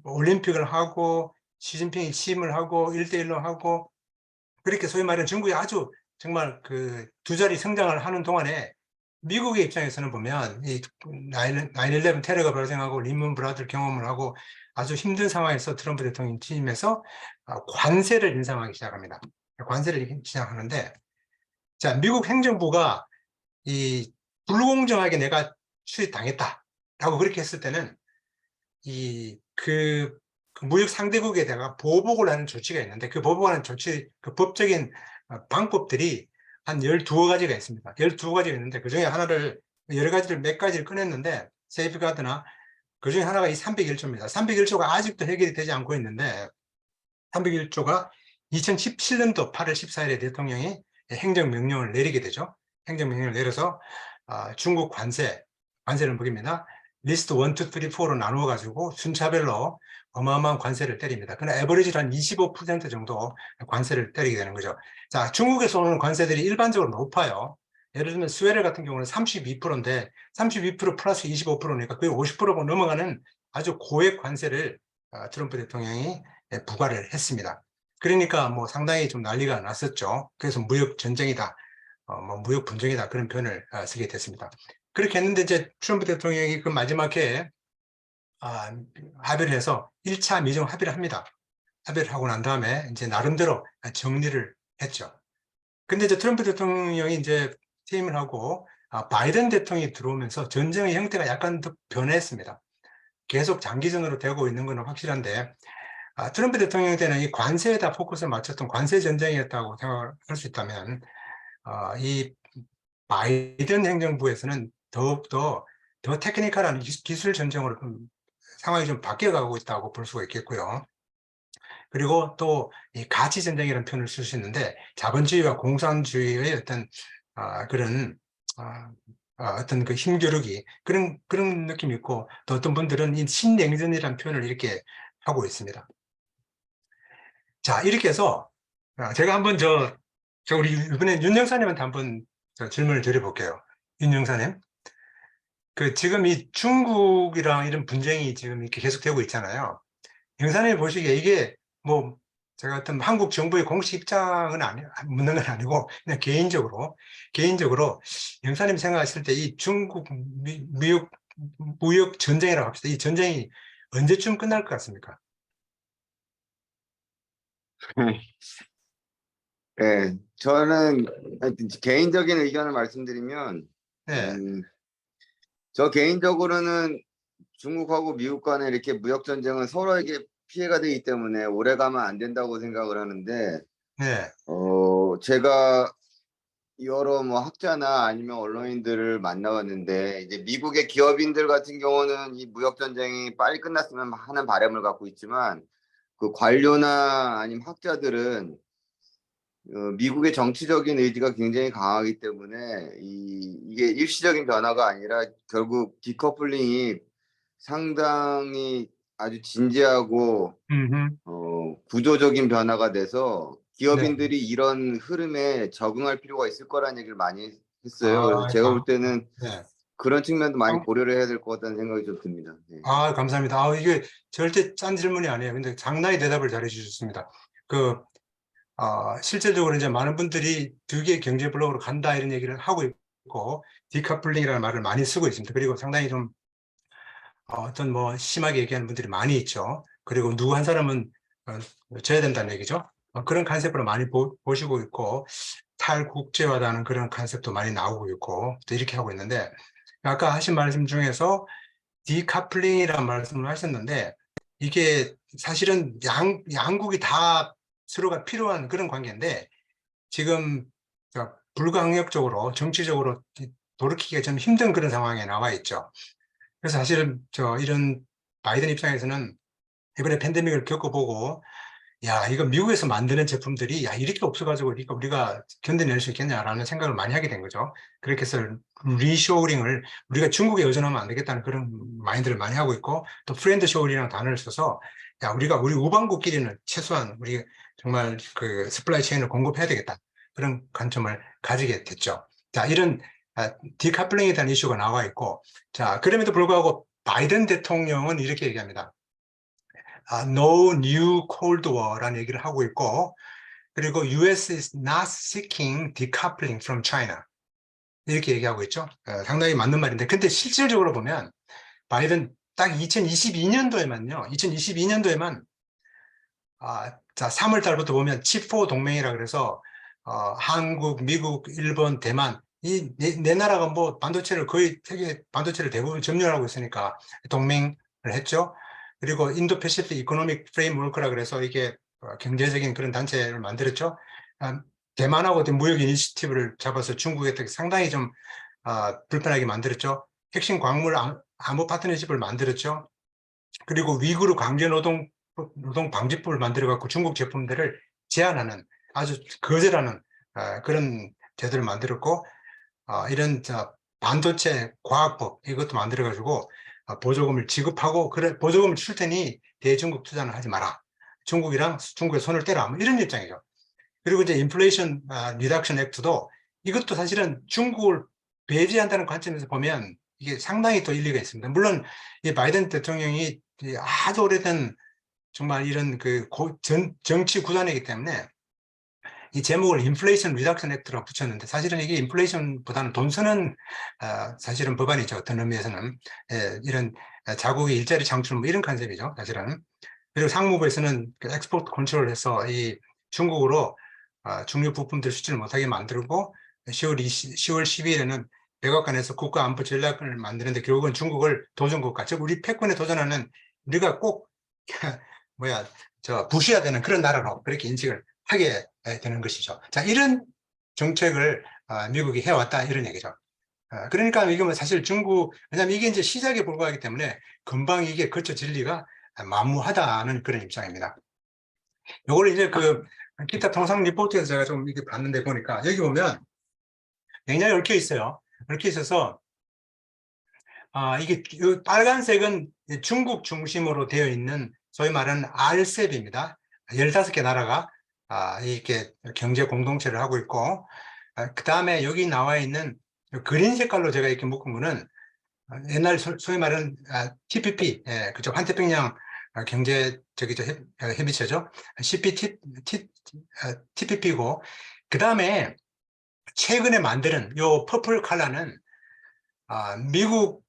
올림픽을 하고 시진핑이 취임을 하고 1대1로 하고, 그렇게 소위 말하는 중국이 아주 정말 그 두 자리 성장을 하는 동안에 미국의 입장에서는 보면 이 9/11 테러가 발생하고 리먼 브라더스 경험을 하고 아주 힘든 상황에서 트럼프 대통령이 취임해서 관세를 인상하기 시작합니다. 관세를 시작하는데, 자, 미국 행정부가 이 불공정하게 내가 수입당했다라고 그렇게 했을 때는 그 무역 상대국에다가 보복을 하는 조치가 있는데, 그 보복하는 조치, 그 법적인 방법들이 한 12가지가 있습니다. 12가지가 있는데 그 중에 하나를 몇 가지를 꺼냈는데, 세이프가드나 그 중에 하나가 이 301조입니다. 301조가 아직도 해결이 되지 않고 있는데, 301조가 2017년도 8월 14일에 대통령이 행정명령을 내리게 되죠. 행정명령을 내려서 중국 관세를 먹입니다. 리스트 1, 2, 3, 4로 나누어 가지고 순차별로 어마어마한 관세를 때립니다. 그러나 에버리지로 한 25% 정도 관세를 때리게 되는 거죠. 자, 중국에서 오는 관세들이 일반적으로 높아요. 예를 들면 스웨덴 같은 경우는 32%인데 32% 플러스 25%니까 거의 50%가 넘어가는 아주 고액 관세를 트럼프 대통령이 부과를 했습니다. 그러니까 뭐 상당히 좀 난리가 났었죠. 그래서 무역 전쟁이다, 무역 분쟁이다, 그런 표현을 쓰게 됐습니다. 그렇게 했는데 이제 트럼프 대통령이 그 마지막 해에 합의를 해서 1차 미중 합의를 합니다. 합의를 하고 난 다음에 이제 나름대로 정리를 했죠. 근데 이제 트럼프 대통령이 이제 퇴임을 하고 바이든 대통령이 들어오면서 전쟁의 형태가 약간 더 변했습니다. 계속 장기전으로 되고 있는 건 확실한데, 트럼프 대통령 때는 이 관세에다 포커스를 맞췄던 관세 전쟁이었다고 생각할 수 있다면, 이 바이든 행정부에서는 더욱더 더 테크니컬한 기술 전쟁으로 상황이 좀 바뀌어가고 있다고 볼 수가 있겠고요. 그리고 또 이 가치 전쟁이라는 표현을 쓸 수 있는데, 자본주의와 공산주의의 어떤 그런 어떤 그 힘겨루기, 그런 느낌이 있고, 또 어떤 분들은 이 신냉전이라는 표현을 이렇게 하고 있습니다. 자, 이렇게 해서 제가 한번 저 우리 이번에 윤 영사님한테 한번 저 질문을 드려볼게요. 윤 영사님. 그 지금 이 중국이랑 이런 분쟁이 지금 이렇게 계속되고 있잖아요. 영사님이 보시기에 이게 뭐 제가 어떤 한국 정부의 공식 입장은 묻는 건 아니고 그냥 개인적으로 영사님 생각하실 때 이 중국 무역 전쟁이라고 합시다. 이 전쟁이 언제쯤 끝날 것 같습니까? 네, 저는 개인적인 의견을 말씀드리면, 네. 저 개인적으로는 중국하고 미국 간에 이렇게 무역 전쟁은 서로에게 피해가 되기 때문에 오래 가면 안 된다고 생각을 하는데, 네. 제가 여러 뭐 학자나 아니면 언론인들을 만나봤는데, 이제 미국의 기업인들 같은 경우는 이 무역 전쟁이 빨리 끝났으면 하는 바람을 갖고 있지만, 그 관료나 아니면 학자들은 미국의 정치적인 의지가 굉장히 강하기 때문에 이게 일시적인 변화가 아니라 결국 디커플링이 상당히 아주 진지하고 구조적인 변화가 돼서 네. 기업인들이 이런 흐름에 적응할 필요가 있을 거라는 얘기를 많이 했어요. 그래서 아, 제가 볼 때는 네. 그런 측면도 많이 어? 고려를 해야 될 것 같다는 생각이 좀 듭니다. 네. 아, 감사합니다. 아, 이게 절대 짠 질문이 아니에요. 근데 상당히 대답을 잘해 주셨습니다. 실질적으로 이제 많은 분들이 두 개의 경제 블록으로 간다 이런 얘기를 하고 있고, 디커플링이라는 말을 많이 쓰고 있습니다. 그리고 상당히 좀 어떤 뭐 심하게 얘기하는 분들이 많이 있죠. 그리고 누구 한 사람은 져야 된다는 얘기죠. 그런 컨셉으로 많이 보시고 있고, 탈국제화라는 그런 컨셉도 많이 나오고 있고, 또 이렇게 하고 있는데, 아까 하신 말씀 중에서 디카플링이라는 말씀을 하셨는데, 이게 사실은 양국이 다 서로가 필요한 그런 관계인데, 지금 불가항력적으로 정치적으로 돌이키기가 좀 힘든 그런 상황에 나와 있죠. 그래서 사실은 이런 바이든 입장에서는 이번에 팬데믹을 겪어보고, 야, 이거 미국에서 만드는 제품들이 야, 이렇게 없어가지고 우리가 견뎌낼 수 있겠냐라는 생각을 많이 하게 된 거죠. 그렇게 해서 리쇼어링을 우리가 중국에 의존하면 안 되겠다는 그런 마인드를 많이 하고 있고, 또 프렌드 쇼어링이라는 단어를 써서 야, 우리 우방국끼리는 최소한 우리 정말 그 스플라이 체인을 공급해야 되겠다. 그런 관점을 가지게 됐죠. 자, 이런 디카플링에 대한 이슈가 나와 있고, 자, 그럼에도 불구하고 바이든 대통령은 이렇게 얘기합니다. No new Cold War라는 얘기를 하고 있고, 그리고 US is not seeking decoupling from China 이렇게 얘기하고 있죠. 상당히 맞는 말인데, 근데 실질적으로 보면 바이든 딱 2022년도에만 자, 3월 달부터 보면 칩4 동맹이라 그래서 한국, 미국, 일본, 대만 이 네 나라가 뭐 반도체를 거의 세계 반도체를 대부분 점유하고 있으니까 동맹을 했죠. 그리고 인도 패시픽 이코노믹 프레임워크라 그래서 이게 경제적인 그런 단체를 만들었죠. 대만하고 무역 이니시티브를 잡아서 중국에 상당히 좀 불편하게 만들었죠. 핵심 광물 안보 파트너십을 만들었죠. 그리고 위구르 강제 노동 방지법을 만들어 갖고 중국 제품들을 제한하는 아주 거절하는 그런 제도를 만들었고, 이런 반도체 과학법 이것도 만들어 가지고 보조금을 지급하고, 그래 보조금을 줄 테니 대중국 투자는 하지 마라. 중국의 손을 떼라. 뭐 이런 입장이죠. 그리고 이제 인플레이션 리덕션 액트도 이것도 사실은 중국을 배제한다는 관점에서 보면 이게 상당히 또 일리가 있습니다. 물론 이 바이든 대통령이 아주 오래된 정말 이런 정치 구단이기 때문에 이 제목을 인플레이션 리덕션 액트라고 붙였는데, 사실은 이게 인플레이션보다는 돈 쓰는 사실은 법안이죠. 어떤 의미에서는 이런 자국의 일자리 창출 뭐 이런 컨셉이죠. 사실은. 그리고 상무부에서는 엑스포트 컨트롤을 해서 이 중국으로 중요 부품들 수출을 못하게 만들고, 10월 12일에는 백악관에서 국가안보 전략을 만드는데 결국은 중국을 도전국가, 즉 우리 패권에 도전하는, 우리가 꼭 부수해야 되는 그런 나라로 그렇게 인식을 하게 되는 것이죠. 자, 이런 정책을 미국이 해왔다 이런 얘기죠. 그러니까 이게 뭐 사실 왜냐하면 이게 이제 시작에 불과하기 때문에 금방 이게 거쳐질 리가 만무하다는 그런 입장입니다. 요걸 이제 기타 통상 리포트에서 제가 좀 이렇게 봤는데 보니까 여기 보면 굉장히 얽혀 있어요. 얽혀 있어서 이게 빨간색은 중국 중심으로 되어 있는 소위 말하는 RCEP입니다. 15개 나라가 이렇게 경제 공동체를 하고 있고, 그 다음에 여기 나와 있는 그린 색깔로 제가 이렇게 묶은 거는 옛날 소위 말하는 TPP, 그쪽 한태평양 경제 협의체죠. TPP고, 그 다음에 최근에 만드는 요 퍼플 컬러는 미국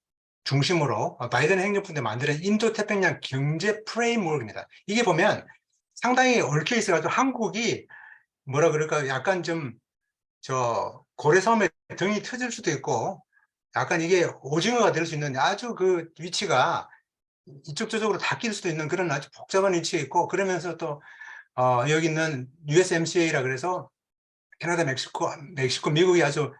중심으로 바이든 행정부 때 만드는 인도 태평양 경제 프레임워크입니다. 이게 보면 상당히 얽혀 있어가지고 한국이 뭐라 그럴까 약간 좀 고래섬에 등이 터질 수도 있고 약간 이게 오징어가 될 수 있는 아주 그 위치가 이쪽 저쪽으로 다 낄 수도 있는 그런 아주 복잡한 위치에 있고, 그러면서 또 여기 있는 USMCA라 그래서 캐나다, 멕시코, 미국이 아주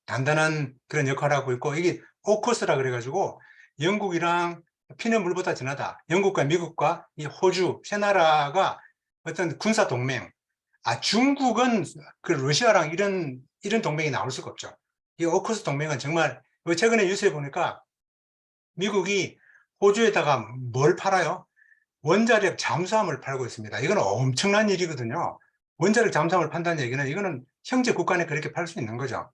단단한 그런 역할을 하고 있고, 이게 오커스라 그래가지고 영국이랑 피는 물보다 진하다. 영국과 미국과 이 호주 세 나라가 어떤 군사 동맹. 중국은 그 러시아랑 이런 동맹이 나올 수가 없죠. 이 오커스 동맹은 정말 최근에 뉴스에 보니까 미국이 호주에다가 뭘 팔아요? 원자력 잠수함을 팔고 있습니다. 이건 엄청난 일이거든요. 원자력 잠수함을 판다는 얘기는 이거는 형제 국간에 그렇게 팔 수 있는 거죠.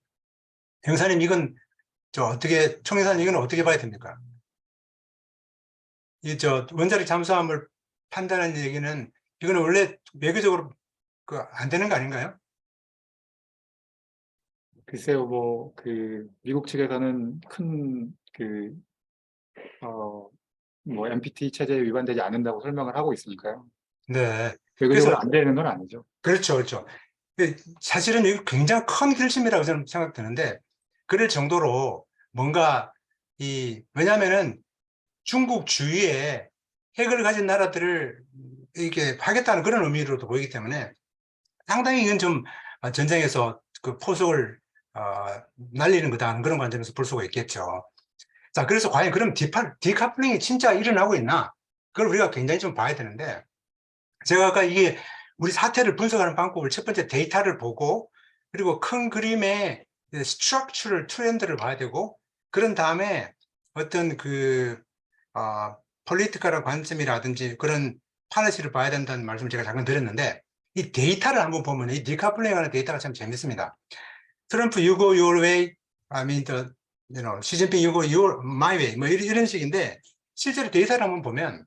형사님, 이건 총회사님 이건 어떻게 봐야 됩니까? 원자력 잠수함을 판다는 얘기는 이거는 원래 외교적으로 안 되는 거 아닌가요? 글쎄요, 미국 측에서는 NPT 체제에 위반되지 않는다고 설명을 하고 있으니까요. 네. 외교적으로 안 되는 건 아니죠. 그렇죠, 그렇죠. 사실은 이거 굉장히 큰 결심이라고 저는 생각되는데, 그럴 정도로 뭔가 왜냐면은 중국 주위에 핵을 가진 나라들을 이렇게 하겠다는 그런 의미로도 보이기 때문에 상당히 이건 좀 전쟁에서 그 포석을 날리는 거다, 그런 관점에서 볼 수가 있겠죠. 자, 그래서 과연 그럼 디카플링이 진짜 일어나고 있나? 그걸 우리가 굉장히 좀 봐야 되는데, 제가 아까 이게 우리 사태를 분석하는 방법을 첫 번째 데이터를 보고, 그리고 큰 그림의 스트럭처를, 트렌드를 봐야 되고, 그런 다음에 어떤 폴리티컬한 관점이라든지 그런 팔레시를 봐야 된다는 말씀을 제가 잠깐 드렸는데, 이 데이터를 한번 보면 이 디카플링 하는 데이터가 참 재밌습니다. 트럼프 you go your way, 시진핑 you go my way, 뭐 이런 식인데, 실제로 데이터를 한번 보면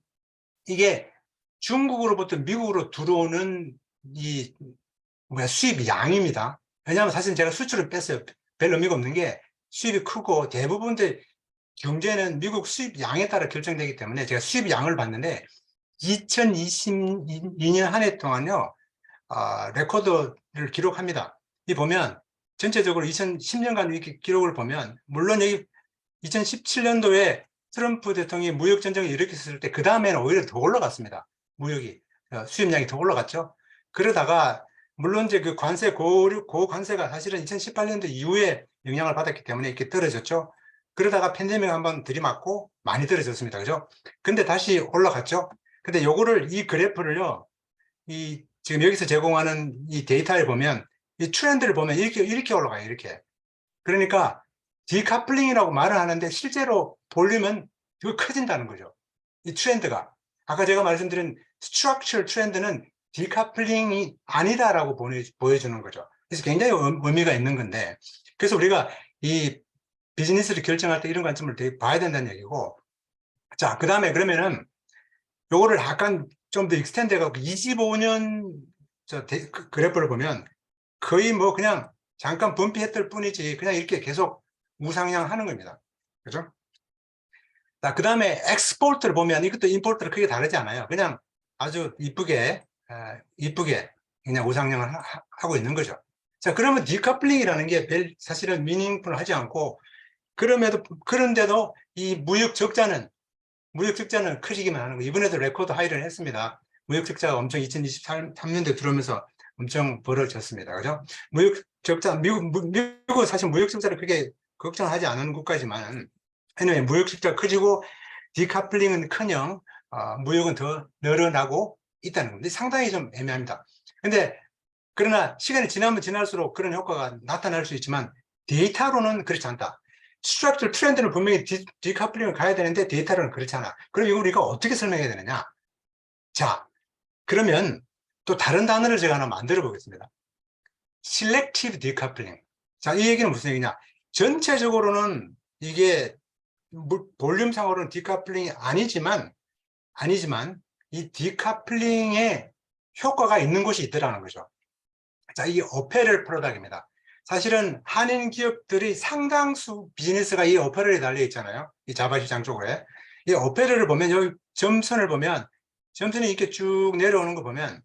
이게 중국으로부터 미국으로 들어오는 수입 양입니다. 왜냐하면 사실 제가 수출을 뺐어요. 별 의미가 없는 게 수입이 크고 대부분의 경제는 미국 수입 양에 따라 결정되기 때문에 제가 수입 양을 봤는데 2022년 한 해 동안요, 레코드를 기록합니다. 이 보면 전체적으로 2010년간 이렇게 기록을 보면, 물론 여기 2017년도에 트럼프 대통령이 무역 전쟁을 일으켰을 때 그 다음에는 오히려 더 올라갔습니다. 무역이 수입량이 더 올라갔죠. 그러다가 물론 이제 그 고관세가 사실은 2018년도 이후에 영향을 받았기 때문에 이렇게 떨어졌죠. 그러다가 팬데믹 한번 들이맞고 많이 떨어졌습니다. 그죠? 근데 다시 올라갔죠. 근데 요거를 이 그래프를요, 지금 여기서 제공하는 이 데이터를 보면 이 트렌드를 보면 이렇게 올라가요. 이렇게. 그러니까 디카플링이라고 말을 하는데 실제로 볼륨은 더 커진다는 거죠. 이 트렌드가. 아까 제가 말씀드린 스트럭처럴 트렌드는 디카플링이 아니다라고 보여주는 거죠. 그래서 굉장히 의미가 있는 건데, 그래서 우리가 이 비즈니스를 결정할 때 이런 관점을 되게 봐야 된다는 얘기고, 자, 그 다음에 그러면은 요거를 약간 좀 더 익스텐드 해갖고 25년 그래프를 보면 거의 뭐 그냥 잠깐 범피했을 뿐이지 그냥 이렇게 계속 우상향 하는 겁니다. 그죠? 자, 그 다음에 엑스포트를 보면 이것도 임포트를 크게 다르지 않아요. 그냥 아주 이쁘게 그냥 우상향을 하고 있는 거죠. 자, 그러면 디커플링이라는 게 사실은 미닝풀하지 않고, 그런데도 이 무역 적자는 커지기만 하는 거예요. 이번에도 레코드 하이를 했습니다. 무역 적자가 엄청 2023년도에 들어오면서 엄청 벌어졌습니다. 그죠? 무역 적자, 미국은 사실 무역 적자를 그렇게 걱정하지 않은 국가지만, 무역 적자가 커지고 디커플링은 커녕 무역은 더 늘어나고 있다는 겁니다. 상당히 좀 애매합니다. 근데 그러나 시간이 지나면 지날수록 그런 효과가 나타날 수 있지만 데이터로는 그렇지 않다. 스트럭처 트렌드는 분명히 디커플링을 가야 되는데 데이터로는 그렇지 않아. 그럼 이거 우리가 어떻게 설명해야 되느냐? 자, 그러면 또 다른 단어를 제가 하나 만들어 보겠습니다. Selective Decoupling. 자, 이 얘기는 무슨 얘기냐? 전체적으로는 이게 볼륨상으로는 디커플링이 아니지만 이 디커플링에 효과가 있는 곳이 있더라는 거죠. 자, 이 어페럴 프로덕트입니다. 사실은 한인 기업들이 상당수 비즈니스가 이 어페럴에 달려 있잖아요. 이 자바 시장 쪽에. 이 어페럴을 보면 여기 점선을 보면 점선이 이렇게 쭉 내려오는 거 보면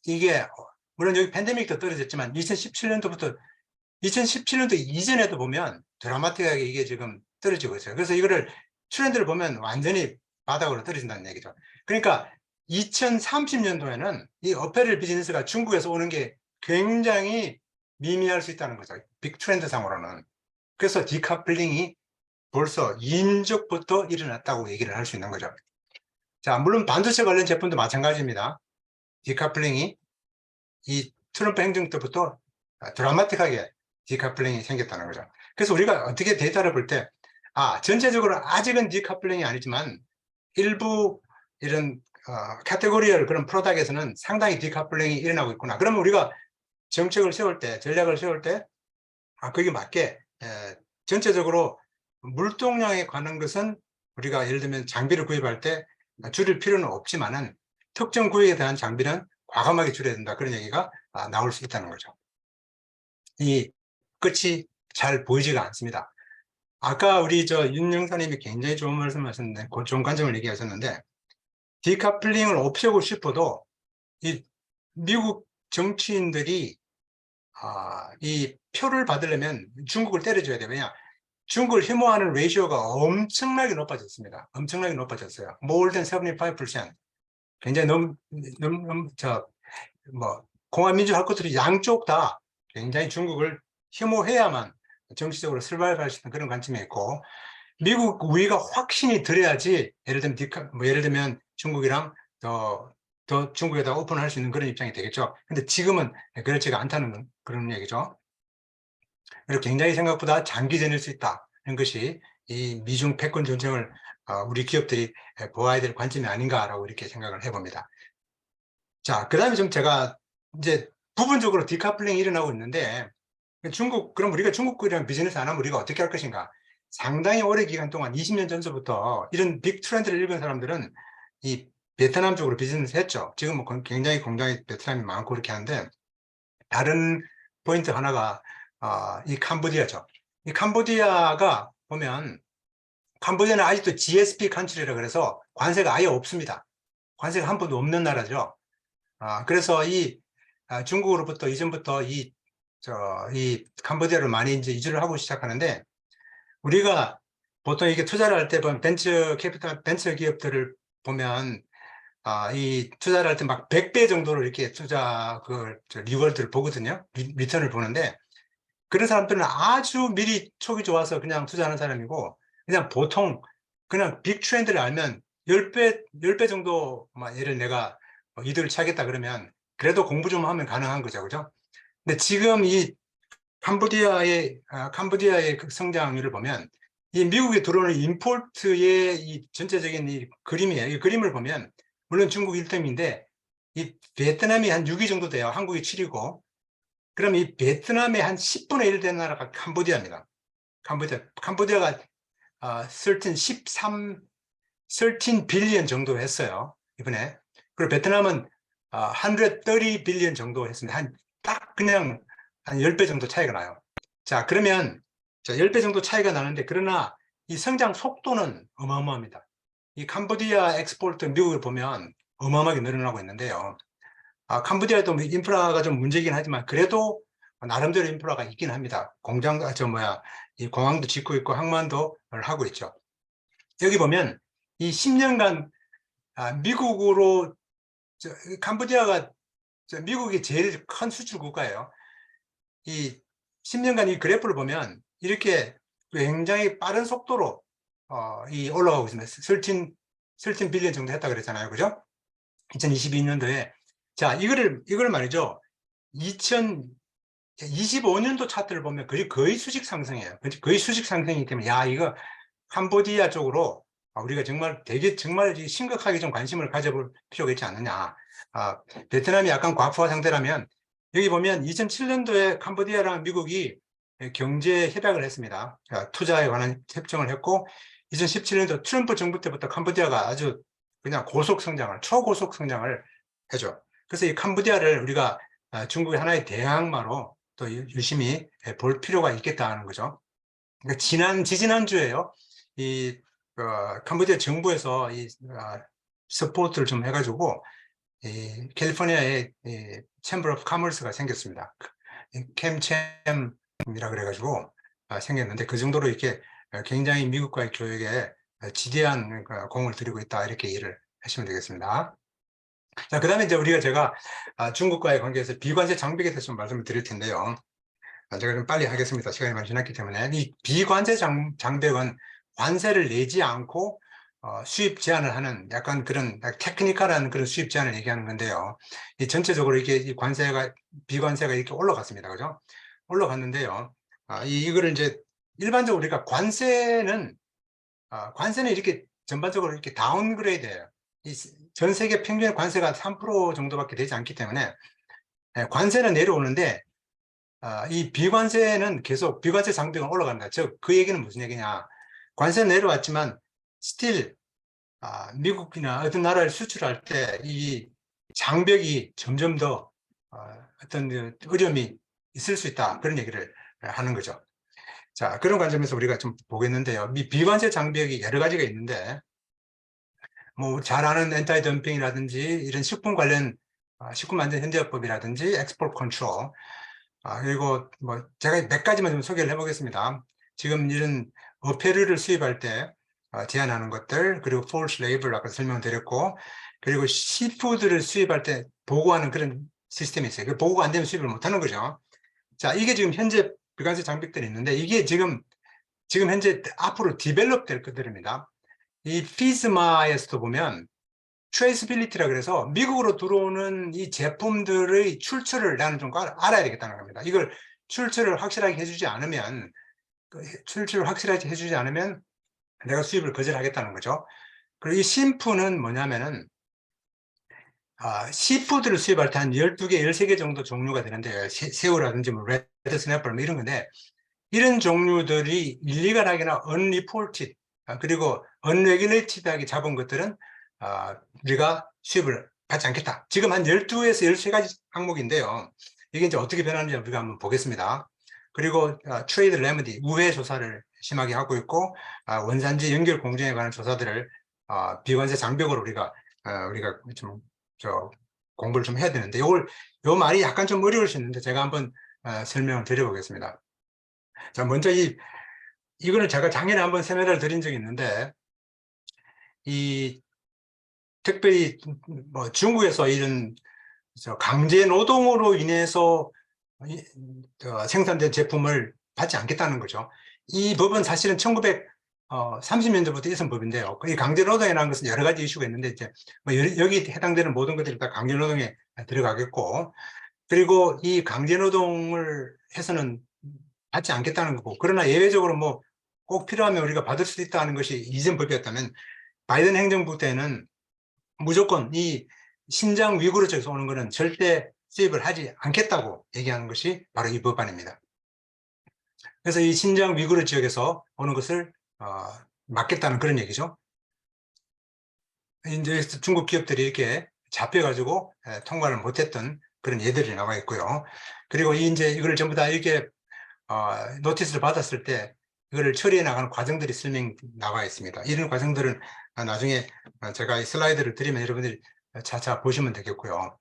이게 물론 여기 팬데믹도 떨어졌지만 2017년도 이전에도 보면 드라마틱하게 이게 지금 떨어지고 있어요. 그래서 이거를 트렌드를 보면 완전히 바닥으로 떨어진다는 얘기죠. 그러니까 2030년도에는 이 어페럴 비즈니스가 중국에서 오는 게 굉장히 미미할 수 있다는 거죠. 빅 트렌드 상으로는. 그래서 디커플링이 벌써 인적부터 일어났다고 얘기를 할 수 있는 거죠. 자, 물론 반도체 관련 제품도 마찬가지입니다. 디커플링이 이 트럼프 행정 때부터 드라마틱하게 디커플링이 생겼다는 거죠. 그래서 우리가 어떻게 데이터를 볼 때, 전체적으로 아직은 디커플링이 아니지만 일부 이런 카테고리얼 그런 프로덕트에서는 상당히 디커플링이 일어나고 있구나. 그러면 우리가 정책을 세울 때, 전략을 세울 때, 거기에 맞게 전체적으로 물동량에 관한 것은 우리가 예를 들면 장비를 구입할 때 줄일 필요는 없지만은 특정 구역에 대한 장비는 과감하게 줄여야 된다. 그런 얘기가 나올 수 있다는 거죠. 이 끝이 잘 보이지가 않습니다. 아까 우리 윤 영사님이 굉장히 좋은 말씀을 하셨는데, 좋은 관점을 얘기하셨는데, 디커플링을 없애고 싶어도 이 미국 정치인들이 이 표를 받으려면 중국을 때려줘야 돼요. 왜냐? 중국을 혐오하는 레이시오가 엄청나게 높아졌습니다. 엄청나게 높아졌어요. more than 75%. 굉장히 공화민주 할 것들이 양쪽 다 굉장히 중국을 혐오해야만 정치적으로 설바이벌 할 수 있는 그런 관점이 있고, 미국 우위가 확신이 들어야지 예를 들면 중국이랑 더 중국에다 오픈할 수 있는 그런 입장이 되겠죠. 근데 지금은 그렇지가 않다는 그런 얘기죠. 그리고 굉장히 생각보다 장기전일 수 있다. 이런 것이 이 미중 패권 전쟁을 우리 기업들이 보아야 될 관점이 아닌가라고 이렇게 생각을 해봅니다. 자, 그 다음에 좀 제가 이제 부분적으로 디커플링이 일어나고 있는데, 그럼 우리가 중국이랑 비즈니스 안 하면 우리가 어떻게 할 것인가? 상당히 오래 기간 동안 20년 전서부터 이런 빅 트렌드를 읽은 사람들은 이 베트남 쪽으로 비즈니스 했죠. 지금 굉장히 공장이 베트남이 많고 그렇게 하는데, 다른 포인트 하나가 이 캄보디아죠. 이 캄보디아가 보면, 캄보디아는 아직도 GSP 컨트리라 그래서 관세가 아예 없습니다. 관세가 한 번도 없는 나라죠. 그래서 이 중국으로부터 이전부터 이 캄보디아를 많이 이제 이주를 하고 시작하는데, 우리가 보통 이게 투자를 할 때 보면 벤처 기업들을 보면 이 투자를 할 때 막 100배 정도로 이렇게 리월드를 보거든요. 리턴을 보는데, 그런 사람들은 아주 미리 촉이 좋아서 그냥 투자하는 사람이고, 그냥 보통 그냥 빅 트렌드를 알면 10배 정도 예를 내가 이득을 차겠다 그러면 그래도 공부 좀 하면 가능한 거죠. 그죠? 근데 지금 이 캄보디아의 그 성장률을 보면, 이 미국에 들어오는 임포트의 이 전체적인 이 그림이에요. 이 그림을 보면, 물론 중국 1등인데, 이 베트남이 한 6위 정도 돼요. 한국이 7위고. 그럼 이 베트남의 한 10분의 1 되는 나라가 캄보디아입니다. 캄보디아가 13 빌리언 정도 했어요. 이번에. 그리고 베트남은 130 빌리언 정도 했습니다. 딱 그냥 한 10배 정도 차이가 나요. 자, 그러면 10배 정도 차이가 나는데, 그러나 이 성장 속도는 어마어마합니다. 이 캄보디아 엑스포트 미국을 보면 어마어마하게 늘어나고 있는데요. 캄보디아도 인프라가 좀 문제긴 하지만 그래도 나름대로 인프라가 있긴 합니다. 이 공항도 짓고 있고 항만도 하고 있죠. 여기 보면 이 10년간 미국으로 캄보디아가 미국이 제일 큰 수출 국가예요. 이 10년간 이 그래프를 보면 이렇게 굉장히 빠른 속도로 올라가고 있습니다. 13 빌리언 정도 했다 그랬잖아요. 그죠? 2022년도에. 자, 이걸 말이죠. 2025년도 차트를 보면 거의 수직 상승이에요. 거의 수직 상승이기 때문에, 이거 캄보디아 쪽으로 우리가 정말 정말 심각하게 좀 관심을 가져볼 필요가 있지 않느냐. 베트남이 약간 과부하 상태라면 여기 보면 2007년도에 캄보디아랑 미국이 경제 협약을 했습니다. 투자에 관한 협정을 했고 2017년도 트럼프 정부 때부터 캄보디아가 아주 그냥 초고속 성장을 해줘. 그래서 이 캄보디아를 우리가 중국의 하나의 대항마로 또 유심히 볼 필요가 있겠다는 거죠. 그러니까 지지난주에요. 이 캄보디아 정부에서 이 서포트를 좀 해가지고 이 캘리포니아에 이 챔버 오브 커머스가 생겼습니다. 캠챔이라 그래가지고 생겼는데 그 정도로 이렇게 굉장히 미국과의 교역에 지대한 공을 들이고 있다 이렇게 이해를 하시면 되겠습니다. 자, 그다음에 이제 제가 중국과의 관계에서 비관세 장벽에 대해서 좀 말씀을 드릴 텐데요. 제가 좀 빨리 하겠습니다. 시간이 많이 지났기 때문에. 이 비관세 장벽은 관세를 내지 않고 수입 제한을 하는 약간 그런 테크니컬한 그런 수입 제한을 얘기하는 건데요. 이 전체적으로 이게 이 비관세가 이렇게 올라갔습니다. 그죠? 올라갔는데요. 이거를 이제 일반적으로 우리가 관세는 이렇게 전반적으로 이렇게 다운그레이드예요. 전 세계 평균 관세가 3% 정도밖에 되지 않기 때문에 관세는 내려오는데 이 비관세는 계속 비관세 장벽은 올라간다. 즉 그 얘기는 무슨 얘기냐? 관세는 내려왔지만 still 미국이나 어떤 나라를 수출할 때 이 장벽이 점점 더 어떤 어려움이 있을 수 있다. 그런 얘기를 하는 거죠. 자, 그런 관점에서 우리가 좀 보겠는데요. 이 비관세 장벽이 여러 가지가 있는데 뭐 잘 아는 엔타이 덤핑이라든지 이런 식품 관련 식품 안전 현대화법이라든지 엑스포트 컨트롤 그리고 뭐 제가 몇 가지만 좀 소개를 해보겠습니다. 지금 이런 어패류를 수입할 때 제한하는 것들, 그리고 forced labor 아까 설명드렸고, 그리고 시푸드를 수입할 때 보고하는 그런 시스템이 있어요. 그 보고가 안 되면 수입을 못하는 거죠. 자, 이게 지금 현재 비관세 장벽들이 있는데 이게 지금 현재 앞으로 디벨롭 될 것들입니다. 이 피스마에서도 보면 트레이스빌리티라 그래서 미국으로 들어오는 이 제품들의 출처를 나는 좀 알아야 되겠다는 겁니다. 이걸 출처를 확실하게 해주지 않으면 내가 수입을 거절하겠다는 거죠. 그리고 이 심프는 뭐냐면은 시푸드를 수입할 때 한 12개, 13개 정도 종류가 되는데 새우라든지 뭐 레드 스냅퍼 뭐 이런 건데 이런 종류들이 일리갈하게나 unreported 그리고 unregulated하게 잡은 것들은 우리가 수입을 받지 않겠다. 지금 한 12에서 13가지 항목인데요. 이게 이제 어떻게 변하는지 우리가 한번 보겠습니다. 그리고 트레이드 레머디, 우회 조사를 심하게 하고 있고 원산지 연결 공정에 관한 조사들을 비관세 장벽으로 우리가 좀 공부를 좀 해야 되는데 요 말이 약간 좀 어려울 수 있는데 제가 한번 설명을 드려보겠습니다. 자, 먼저 이거는 제가 작년에 한번 세미나를 드린 적이 있는데 특별히 뭐 중국에서 이런 강제 노동으로 인해서 생산된 제품을 받지 않겠다는 거죠. 이 법은 사실은 1930년대부터 있었던 법인데요. 이 강제 노동이라는 것은 여러 가지 이슈가 있는데 이제 뭐 여기 해당되는 모든 것들이 다 강제 노동에 들어가겠고, 그리고 이 강제 노동을 해서는 받지 않겠다는 거고, 그러나 예외적으로 뭐 꼭 필요하면 우리가 받을 수 있다는 것이 이전 법이었다면 바이든 행정부 때는 무조건 이 신장 위구르 쪽에서 오는 것은 절대 수입을 하지 않겠다고 얘기하는 것이 바로 이 법안입니다. 그래서 이 신장 위구르 지역에서 오는 것을 막겠다는 그런 얘기죠. 이제 중국 기업들이 이렇게 잡혀가지고 통과를 못했던 그런 예들이 나와 있고요. 그리고 이걸 전부 다 이렇게 노티스를 받았을 때 이거를 처리해 나가는 과정들이 설명 나와 있습니다. 이런 과정들은 나중에 제가 이 슬라이드를 드리면 여러분들이 차차 보시면 되겠고요.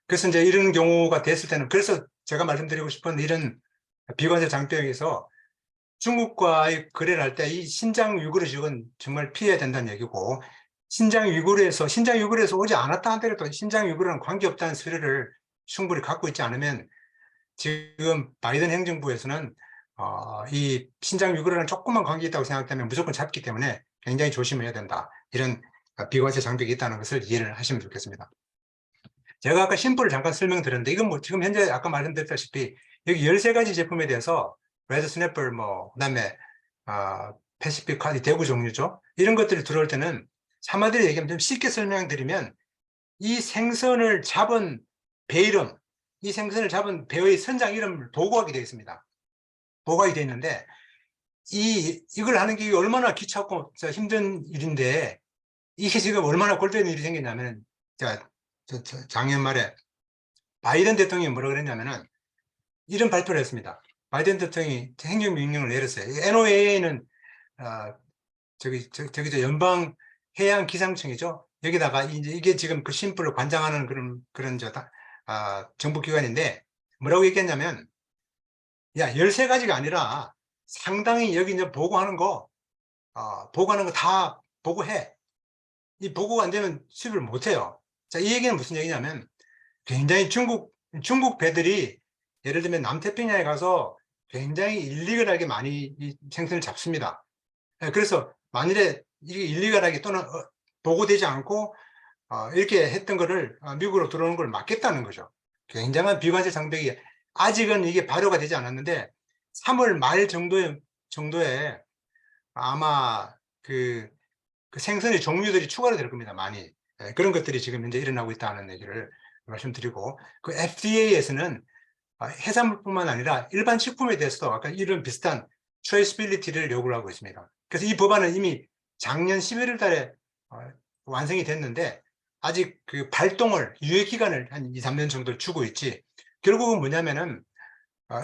그래서 이제 이런 경우가 됐을 때는, 그래서 제가 말씀드리고 싶은 이런 비관세 장벽에서 중국과의 거래를 할 때 이 신장 위구르 지역은 정말 피해야 된다는 얘기고, 신장 위구르에서 오지 않았다 하더라도 신장 위구르랑 관계없다는 서류를 충분히 갖고 있지 않으면 지금 바이든 행정부에서는 이 신장 위구르랑 조금만 관계 있다고 생각하면 무조건 잡기 때문에 굉장히 조심해야 된다. 이런 비관세 장벽이 있다는 것을 이해를 하시면 좋겠습니다. 제가 아까 심플을 잠깐 설명드렸는데 이건 뭐 지금 현재 아까 말씀드렸다시피 여기 13가지 제품에 대해서 레드 스냅per 그다음에 패시픽 카드 대구 종류죠. 이런 것들이 들어올 때는 한마디로 얘기하면 좀 쉽게 설명드리면 이 생선을 잡은 배 이름, 이 생선을 잡은 배의 선장 이름을 보고하게 되어 있습니다. 보고하게 되어 있는데 이걸 하는 게 얼마나 귀찮고 힘든 일인데 이게 지금 얼마나 골때리는 일이 생겼냐면 작년 말에 바이든 대통령이 뭐라 그랬냐면은 이런 발표를 했습니다. 바이든 대통령이 행정명령을 내렸어요. NOAA는 저기 연방 해양 기상청이죠. 여기다가 이게 지금 그 심플을 관장하는 그런 정부 기관인데 뭐라고 얘기했냐면 야 13가지가 아니라 상당히 여기 이제 보고하는 거 다 보고해. 이 보고가 안 되면 수입을 못 해요. 자, 이 얘기는 무슨 얘기냐면 굉장히 중국 배들이 예를 들면 남태평양에 가서 굉장히 일리걸하게 많이 이 생선을 잡습니다. 그래서 만일에 이게 일리걸하게 또는 보고되지 않고 이렇게 했던 거를 미국으로 들어오는 걸 막겠다는 거죠. 굉장한 비관세 장벽이 아직은 이게 발효가 되지 않았는데 3월 말 정도에 아마 그 생선의 종류들이 추가로 될 겁니다. 많이. 그런 것들이 지금 현재 일어나고 있다는 얘기를 말씀드리고 그 FDA에서는 해산물뿐만 아니라 일반 식품에 대해서도 아까 이런 비슷한 트레이스빌리티를 요구를 하고 있습니다. 그래서 이 법안은 이미 작년 11월 달에 완성이 됐는데 아직 그 발동을 유예 기간을 한 2, 3년 정도 주고 있지 결국은 뭐냐면은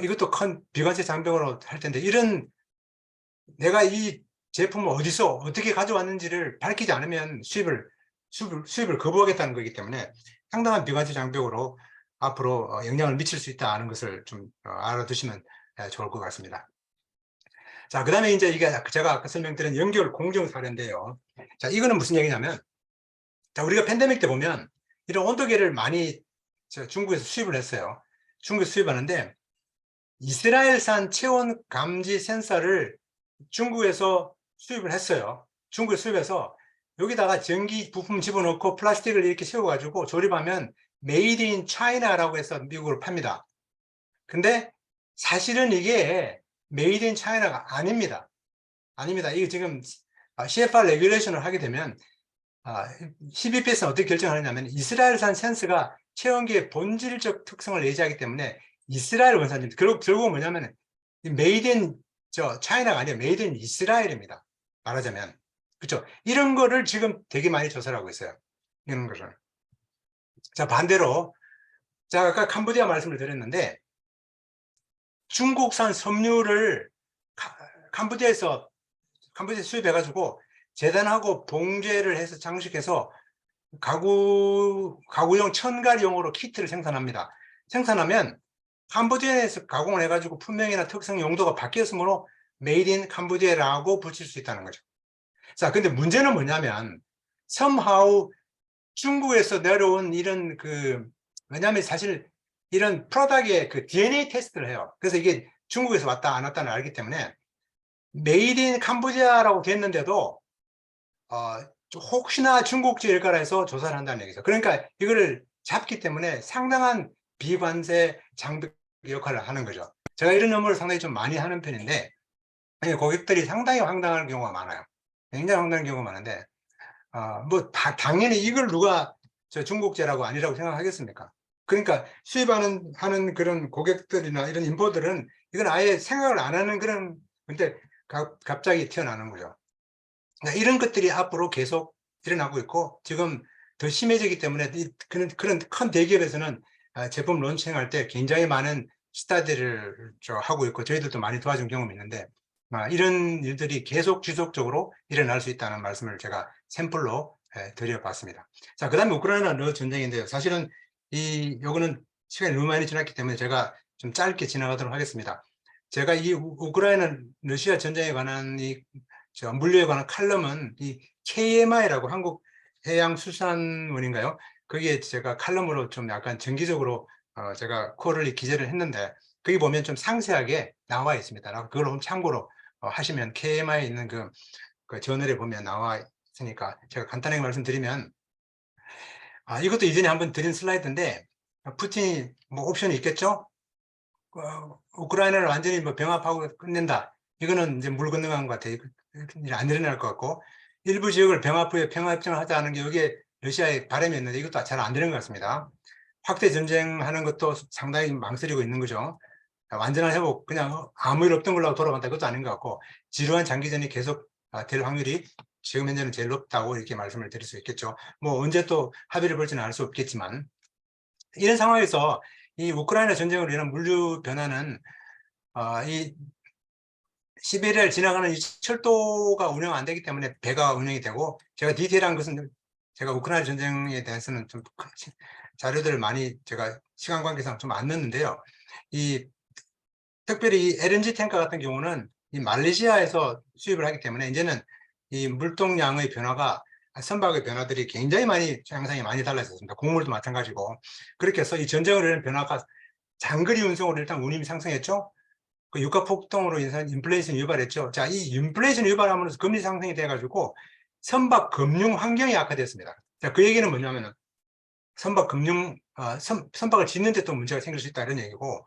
이것도 큰 비관세 장벽으로 할 텐데 이런 내가 이 제품을 어디서 어떻게 가져왔는지를 밝히지 않으면 수입을 거부하겠다는 거기 때문에 상당한 비관세 장벽으로 앞으로 영향을 미칠 수 있다는 것을 좀 알아두시면 좋을 것 같습니다. 자, 그 다음에 이제 이게 제가 아까 설명드린 연결 공정 사례인데요. 자, 이거는 무슨 얘기냐면, 자, 우리가 팬데믹 때 보면 이런 온도계를 많이 중국에서 수입을 했어요. 중국에서 수입하는데 이스라엘산 체온 감지 센서를 중국에서 수입을 했어요. 중국에 수입해서 여기다가 전기 부품 집어넣고 플라스틱을 이렇게 세워가지고 조립하면 메이드 인 차이나라고 해서 미국으로 팝니다. 근데 사실은 이게 메이드 인 차이나가 아닙니다. 이게 지금 CFR 레귤레이션을 하게 되면 CBPS는 어떻게 결정하느냐면 이스라엘산 센서가 체온계의 본질적 특성을 예지하기 때문에 이스라엘 원산입니다. 결국 뭐냐면 메이드 인 차이나가 아니라 메이드 인 이스라엘입니다. 말하자면. 그렇죠? 이런 거를 지금 되게 많이 조사를 하고 있어요. 이런 거를. 자, 반대로 제가 아까 캄보디아 말씀을 드렸는데 중국산 섬유를 캄보디아에서 수입해가지고 재단하고 봉제를 해서 장식해서 가구용 천갈용으로 키트를 생산합니다. 생산하면 캄보디아에서 가공을 해가지고 품명이나 특성 용도가 바뀌었으므로 메이드 인 캄보디아라고 붙일 수 있다는 거죠. 자, 근데 문제는 뭐냐면 somehow 중국에서 내려온 이런 왜냐하면 사실 이런 프로덕트의 그 DNA 테스트를 해요. 그래서 이게 중국에서 왔다 안 왔다는 알기 때문에 메이드 인 캄보디아라고 됐는데도 혹시나 중국제일까라 해서 조사를 한다는 얘기죠. 그러니까 이거를 잡기 때문에 상당한 비관세 장벽 역할을 하는 거죠. 제가 이런 업무를 상당히 좀 많이 하는 편인데 고객들이 상당히 황당한 경우가 많아요. 굉장히 황당한 경우가 많은데 당연히 이걸 누가 중국제라고 아니라고 생각하겠습니까? 그러니까 수입하는 그런 고객들이나 이런 인포들은 이건 아예 생각을 안 하는 그런 근데 갑자기 튀어나오는 거죠. 그러니까 이런 것들이 앞으로 계속 일어나고 있고 지금 더 심해지기 때문에 그런 큰 대기업에서는 제품 론칭할 때 굉장히 많은 스타디를 하고 있고 저희들도 많이 도와준 경험이 있는데 이런 일들이 계속 지속적으로 일어날 수 있다는 말씀을 제가 샘플로 드려봤습니다. 자, 그 다음에 우크라이나 러시아 전쟁인데요. 사실은 요거는 시간이 너무 많이 지났기 때문에 제가 좀 짧게 지나가도록 하겠습니다. 제가 이 우크라이나 러시아 전쟁에 관한 물류에 관한 칼럼은 이 KMI라고 한국해양수산원인가요? 거기에 제가 칼럼으로 좀 약간 정기적으로 제가 쿼럴리 기재를 했는데 거기 보면 좀 상세하게 나와 있습니다. 그걸 한번 참고로 하시면 KMI에 있는 그 저널에 보면 나와 있으니까 제가 간단하게 말씀드리면 이것도 이전에 한번 드린 슬라이드인데 푸틴이 뭐 옵션이 있겠죠? 우크라이나를 완전히 병합하고 끝낸다. 이거는 이제 물 건너간 것 같아요. 일 안 일어날 것 같고 일부 지역을 병합 후에 평화협정을 하자는 게 이게 러시아의 바람이었는데 이것도 잘 안 되는 것 같습니다. 확대 전쟁하는 것도 상당히 망설이고 있는 거죠. 완전한 회복, 그냥 아무 일 없던 걸로 하고 돌아간다, 그것도 아닌 것 같고, 지루한 장기전이 계속 될 확률이 지금 현재는 제일 높다고 이렇게 말씀을 드릴 수 있겠죠. 뭐 언제 또 합의를 볼지는 알 수 없겠지만, 이런 상황에서 이 우크라이나 전쟁으로 인한 물류 변화는 이 시베리아를 지나가는 이 철도가 운영 안 되기 때문에 배가 운영이 되고, 제가 디테일한 것은 제가 우크라이나 전쟁에 대해서는 좀 자료들을 많이 제가 시간 관계상 좀 안 넣었는데요. 특별히 이 LNG 탱커 같은 경우는 이 말레이시아에서 수입을 하기 때문에 이제는 이 물동량의 변화가 선박의 변화들이 굉장히 양상이 많이 달라졌습니다. 곡물도 마찬가지고. 그렇게 해서 이 전쟁으로 인한 변화가 장거리 운송으로 일단 운임이 상승했죠. 그 유가 폭등으로 인한 인플레이션 유발했죠. 자, 이 인플레이션 유발하면서 금리 상승이 돼가지고 선박 금융 환경이 악화됐습니다. 자, 그 얘기는 뭐냐면은 선박을 짓는 데 또 문제가 생길 수 있다 이런 얘기고,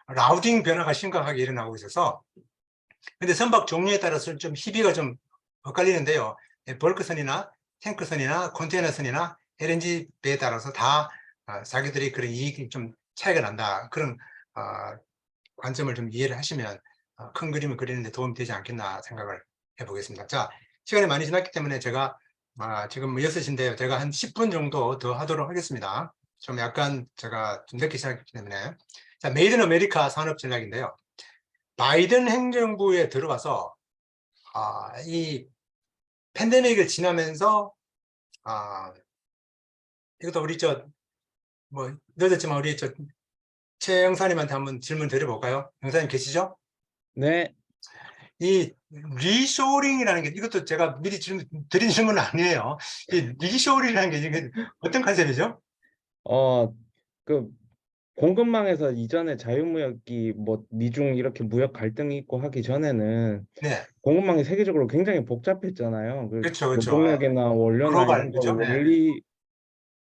라우딩 변화가 심각하게 일어나고 있어서, 근데 선박 종류에 따라서 좀 희비가 좀 엇갈리는데요. 벌크선이나 탱크선이나 컨테이너선이나 LNG 배에 따라서 다 자기들이 그런 이익이 좀 차이가 난다. 그런 관점을 좀 이해를 하시면 큰 그림을 그리는데 도움이 되지 않겠나 생각을 해보겠습니다. 자, 시간이 많이 지났기 때문에 제가 지금 6시인데요. 제가 한 10분 정도 더 하도록 하겠습니다. 좀 약간 제가 좀 늦게 시작했기 때문에. 자, 메이드 인 아메리카 산업 전략인데요. 바이든 행정부에 들어가서 이 팬데믹을 지나면서 이것도 우리 뭐 늦었지만 우리 최 영사님한테 한번 질문 드려볼까요? 영사님 계시죠? 네. 이 리쇼링이라는 게, 이것도 제가 미리 드린 질문은 아니에요. 이 리쇼링이라는 게 이게 어떤 컨셉이죠? 그 공급망에서 이전에 자유무역이 뭐 미중 이렇게 무역 갈등이 있고 하기 전에는 네, 공급망이 세계적으로 굉장히 복잡했잖아요. 그렇죠, 그렇죠. 노동력이나 원료나 글로벌, 이런 걸 그죠? 네. 원리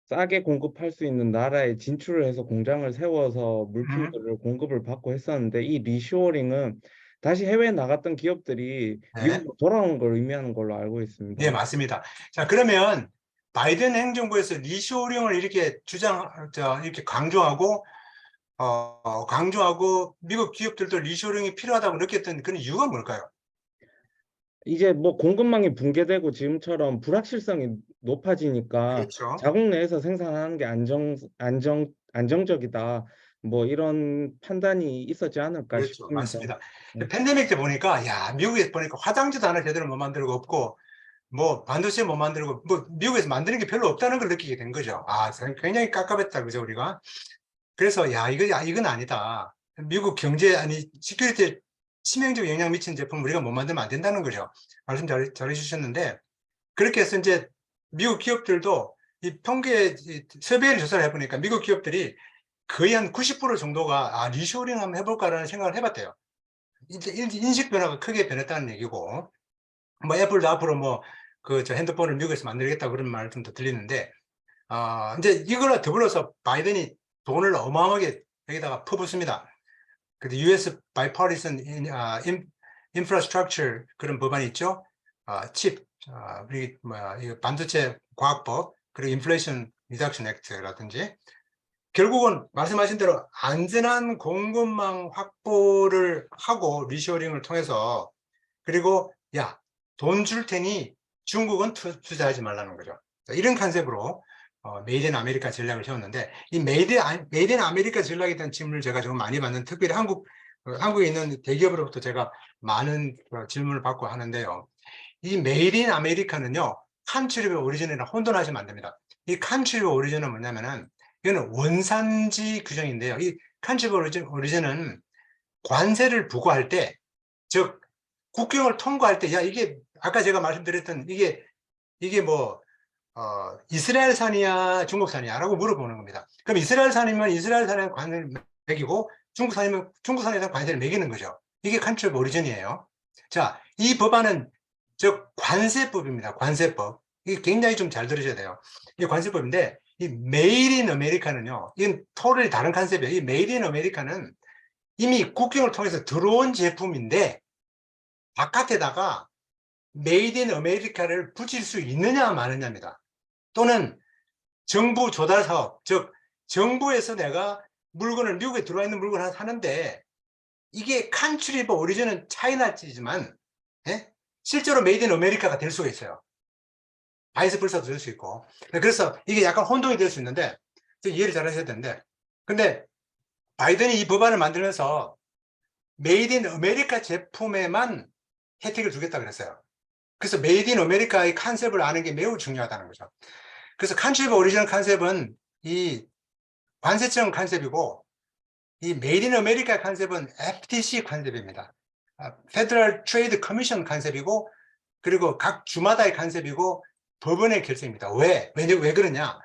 싸게 공급할 수 있는 나라에 진출을 해서 공장을 세워서 물품들을 공급을 받고 했었는데, 이 리쇼어링은 다시 해외에 나갔던 기업들이 네. 미국으로 돌아오는 걸 의미하는 걸로 알고 있습니다. 네, 맞습니다. 자, 그러면 바이든 행정부에서 리쇼링을 이렇게 이렇게 강조하고 미국 기업들도 리쇼링이 필요하다고 느꼈던 그런 이유가 뭘까요? 이제 뭐 공급망이 붕괴되고 지금처럼 불확실성이 높아지니까 그렇죠. 자국 내에서 생산하는 게 안정적이다. 뭐 이런 판단이 있었지 않을까 그렇죠. 싶습니다. 맞습니다. 네. 팬데믹 때 보니까, 미국에 보니까 화장지도 하나 제대로 못 만들고 없고, 뭐 반도체 못 만들고, 뭐 미국에서 만드는 게 별로 없다는 걸 느끼게 된 거죠. 굉장히 깝깝했다, 그죠, 우리가? 그래서, 이건 아니다. 미국 경제, 시큐리티에 치명적 영향 미치는 제품 우리가 못 만들면 안 된다는 거죠. 말씀 잘해주셨는데, 그렇게 해서 이제 미국 기업들도 이 서베이를 조사를 해보니까 미국 기업들이 거의 한 90% 정도가 리쇼링 한번 해볼까라는 생각을 해봤대요. 이제 인식 변화가 크게 변했다는 얘기고, 뭐 애플도 앞으로 뭐 핸드폰을 미국에서 만들겠다 그런 말도 들리는데, 이제 이거랑 더불어서 바이든이 돈을 어마어마하게 여기다가 퍼붓습니다. 그래서 US Bipartisan Infrastructure 그런 법안이 있죠. 칩, 이거 반도체 과학법, 그리고 인플레이션 리덕션 액트라든지, 결국은 말씀하신 대로 안전한 공급망 확보를 하고 리쇼링을 통해서, 그리고 돈 줄 테니 중국은 투자하지 말라는 거죠. 이런 컨셉으로 메이드 인 아메리카 전략을 세웠는데, 이 메이드 인 아메리카 전략에 대한 질문을 제가 좀 많이 받는, 특별히 한국에 있는 대기업으로부터 제가 많은 질문을 받고 하는데요. 이 메이드 인 아메리카는요, 컨트리 오브 오리진이랑 혼돈하시면 안 됩니다. 이 컨트리 오브 오리진은 뭐냐면은, 이거는 원산지 규정인데요. 이 컨트리 오브 오리진은 관세를 부과할 때, 즉 국경을 통과할 때, 이게 아까 제가 말씀드렸던 이게 뭐 이스라엘산이야 중국산이야 라고 물어보는 겁니다. 그럼 이스라엘산이면 이스라엘산에 관세를 매기고, 중국산이면 중국산에 대한 관세를 매기는 거죠. 이게 컨트리 오브 오리진이에요. 자, 이 법안은 관세법입니다. 관세법. 이게 굉장히 좀 잘 들으셔야 돼요. 이게 관세법인데, 이 메이드 인 아메리카는요, 이건 토탈이 다른 컨셉이에요. 이 메이드 인 아메리카는 이미 국경을 통해서 들어온 제품인데 바깥에다가 메이드 인 아메리카를 붙일 수 있느냐 마느냐입니다. 또는 정부 조달 사업, 즉 정부에서 내가 물건을 미국에 들어와 있는 물건을 사는데 이게 컨트리 오브 오리진은 차이나지만 실제로 메이드 인 아메리카가 될 수가 있어요. 바이스 불사도 될 수 있고. 그래서 이게 약간 혼동이 될 수 있는데 이해를 잘 하셔야 되는데, 근데 바이든이 이 법안을 만들면서 메이드 인 아메리카 제품에만 혜택을 주겠다 그랬어요. 그래서 메이드 인 아메리카의 컨셉을 아는 게 매우 중요하다는 거죠. 그래서 컨트리 오브 오리지널 컨셉은 이 관세청 컨셉이고, 이 메이드 인 아메리카 컨셉은 FTC 컨셉입니다. 페더럴 트레이드 커미션 컨셉이고, 그리고 각 주마다의 컨셉이고 법원의 결정입니다. 왜 그러냐?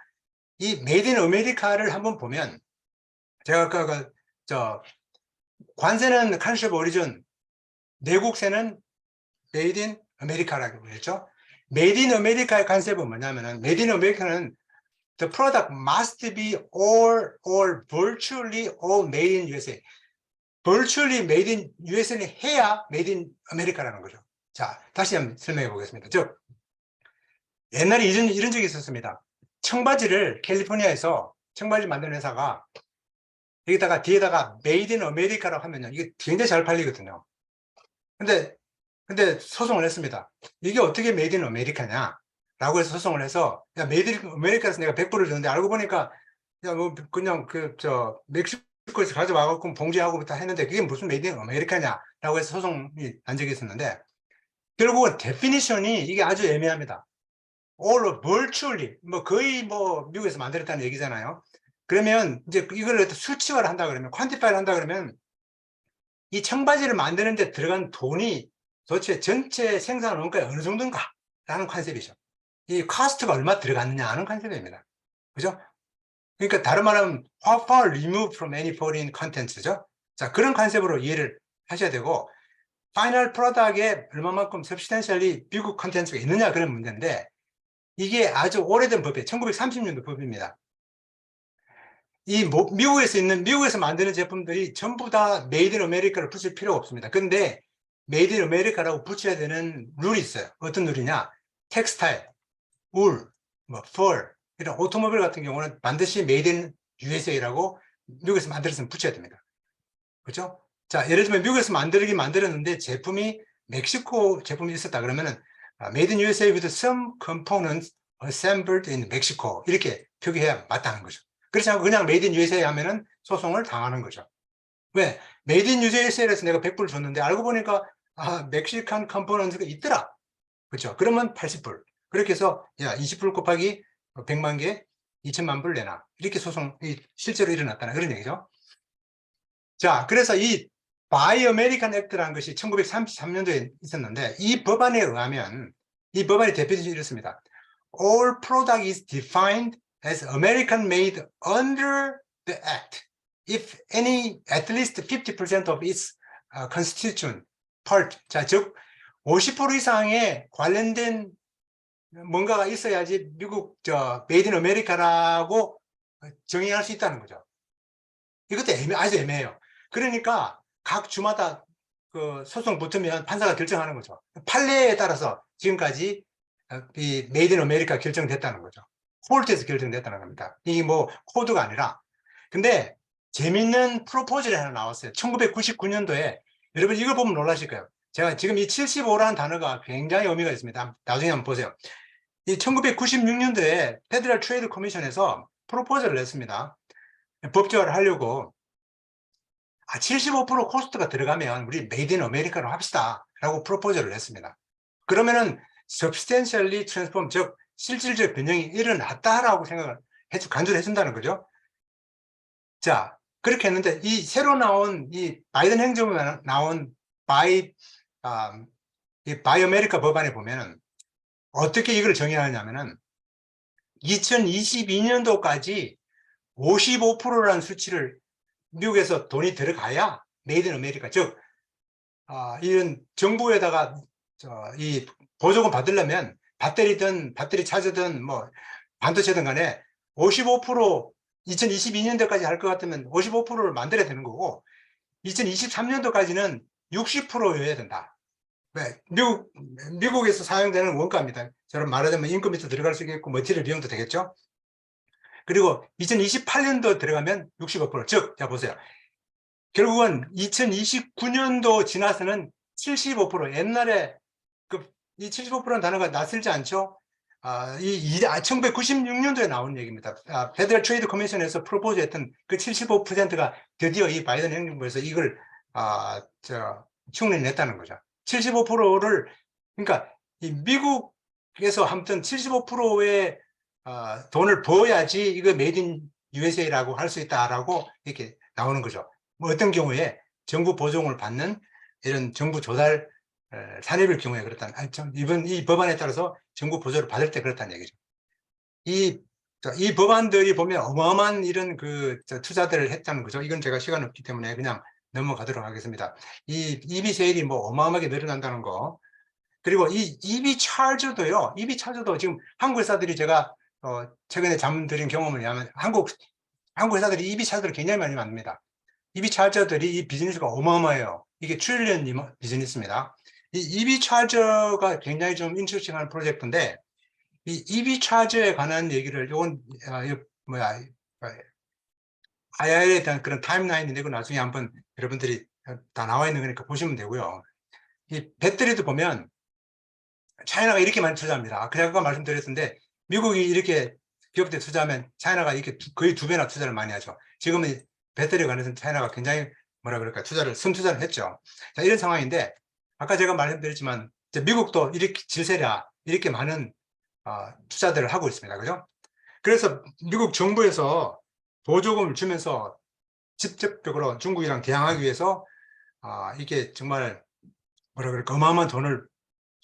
이 메이드 인 아메리카를 한번 보면, 제가 아까 관세는 컨트리 오브 오리진, 내국세는 메이드 인 아메리카라고 그랬죠. 메이드 인 아메리카의 컨셉은 뭐냐면은, 메이드 인 아메리카는 the product must be all or virtually all made in USA. virtually made in USA는 해야 made in America라는 거죠. 자, 다시 한번 설명해 보겠습니다. 즉, 옛날에 이런 적이 있었습니다. 청바지를 캘리포니아에서 청바지 만드는 회사가 여기다가 뒤에다가 made in America라고 하면요, 이게 굉장히 잘 팔리거든요. 근데 소송을 했습니다. 이게 어떻게 made in America냐? 라고 해서 소송을 해서, 야, 메이드 인 아메리카에서 내가 100불을 줬는데 알고 보니까, 야, 뭐, 그냥 멕시코에서 가져와갖고 봉지하고 다 했는데 그게 무슨 메이드 인 아메리카냐? 라고 해서 소송이 난 적이 있었는데, 결국은 데피니션이 이게 아주 애매합니다. all virtually, 뭐 거의 뭐 미국에서 만들었다는 얘기잖아요. 그러면 이제 이걸 수치화를 한다 그러면, 퀀티파이를 한다 그러면, 이 청바지를 만드는데 들어간 돈이 도대체 전체 생산 원가에 어느 정도인가? 라는 컨셉이죠. 이 코스트가 얼마 들어갔느냐 하는 컨셉입니다. 그죠? 그러니까 다른 말하면 how far removed from any foreign content죠. 자, 그런 컨셉으로 이해를 하셔야 되고, 파이널 프로덕트에 얼마만큼 substantially 미국 컨텐츠가 있느냐 그런 문제인데, 이게 아주 오래된 법이에요. 1930년도 법입니다. 이 미국에서 만드는 제품들이 전부 다 메이드 인 아메리카를 붙일 필요가 없습니다. 근데 메이드 인 아메리카라고 붙여야 되는 룰이 있어요. 어떤 룰이냐? 텍스타일, 울, 펄, 이런 오토모빌 같은 경우는 반드시 메이드 인 USA라고 미국에서 만들었으면 붙여야 됩니다. 그렇죠? 자, 예를 들면 미국에서 만들었는데 제품이 멕시코 제품이 있었다 그러면은 made in USA with some components assembled in Mexico 이렇게 표기해야 마땅한 거죠. 그렇지 않고 그냥 made in USA 하면은 소송을 당하는 거죠. 왜? made in USA에서 내가 100불 줬는데 알고 보니까 멕시칸 컴포넌트가 있더라. 그렇죠? 그러면 80불. 그렇게 해서 야 20불 곱하기 100만 개 2천만 불 내놔. 이렇게 소송이 실제로 일어났다는 그런 얘기죠. 자, 그래서 이 Buy American Act라는 것이 1933년도에 있었는데, 이 법안에 의하면, 이 법안의 대표적인 이렇습니다. All product is defined as American made under the Act if any at least 50% of its constituent part. 자, 즉 50% 이상의 관련된 뭔가가 있어야지 미국 Made in America라고 정의할 수 있다는 거죠. 이것도 아주 애매해요. 그러니까 각 주마다 그 소송 붙으면 판사가 결정하는 거죠. 판례에 따라서 지금까지 이 메이드 인 아메리카 결정됐다는 거죠. 콜트에서 결정됐다는 겁니다. 이게 뭐 코드가 아니라. 근데 재밌는 프로포즐이 하나 나왔어요. 1999년도에 여러분 이걸 보면 놀라실 거예요. 제가 지금 이 75라는 단어가 굉장히 의미가 있습니다. 나중에 한번 보세요. 이 1996년도에 페더럴 트레이드 커미션에서 프로포즈를 냈습니다. 법제화를 하려고 75% 코스트가 들어가면 우리 메이드 인 아메리카로 합시다 라고 프로포즈를 냈습니다. 그러면은 substantially transform, 즉 실질적 변형이 일어났다라고 생각을 간주를 해준다는 거죠. 자, 그렇게 했는데 이 새로 나온 이 바이든 행정부에 나온 바이 아메리카 법안에 보면은 어떻게 이걸 정의하냐면은 2022년도까지 55%라는 수치를 미국에서 돈이 들어가야 메이드 인 아메리카, 즉 이런 정부에다가 이 보조금 받으려면 배터리 차저든 뭐 반도체든 간에 55% 2022년도까지 할 것 같으면 55%를 만들어야 되는 거고 2023년도까지는 60%여야 된다. 미국에서 사용되는 원가입니다. 저런 말하자면 인건비도 들어갈 수 있겠고 머티리얼 비용도 되겠죠. 그리고 2028년도 들어가면 65%. 즉, 자 보세요. 결국은 2029년도 지나서는 75%. 옛날에 이 75%는 단어가 낯설지 않죠? 1996년도에 나온 얘기입니다. 페더럴 트레이드 커미션에서 프로포즈했던 그 75%가 드디어 이 바이든 행정부에서 이걸 흉내냈다는 거죠. 75%를 그러니까 이 미국에서 아무튼 75%의 돈을 부어야지 이거 메이드 인 USA라고 할 수 있다라고 이렇게 나오는 거죠. 뭐 어떤 경우에 정부 보조금을 받는 이런 정부 조달 산입일 경우에 그렇다는, 이번 이 법안에 따라서 정부 보조를 받을 때 그렇다는 얘기죠. 이 법안들이 보면 어마어마한 이런 투자들을 했다는 거죠. 이건 제가 시간 없기 때문에 그냥 넘어가도록 하겠습니다. 이 EV 세일이 뭐 어마어마하게 늘어난다는 거. 그리고 이 EV 차저도요. EV 차저도 지금 한국 회사들이 제가 최근에 잠드린 경험을 의하면 한국 회사들이 EV 차저를 굉장히 많이 만듭니다. EV 차저들이 이 비즈니스가 어마어마해요. 이게 트릴리언 비즈니스입니다. 이 EV 차저가 굉장히 좀 인트레스팅한 프로젝트인데 이 EV 차저에 관한 얘기를 IR에 대한 그런 타임라인인데 그 나중에 한번 여러분들이 다 나와 있는 거니까 보시면 되고요. 이 배터리도 보면 차이나가 이렇게 많이 투자합니다. 아까 말씀드렸는데 미국이 이렇게 기업들 투자하면 차이나가 이렇게 거의 2배나 투자를 많이 하죠. 지금은 배터리에 관해서는 차이나가 굉장히 투자를 선투자를 했죠. 자, 이런 상황인데 아까 제가 말씀드렸지만 미국도 이렇게 질세라 이렇게 많은 투자들을 하고 있습니다. 그죠? 그래서 미국 정부에서 보조금을 주면서 직접적으로 중국이랑 대항하기 위해서 이게 정말 어마어마한 돈을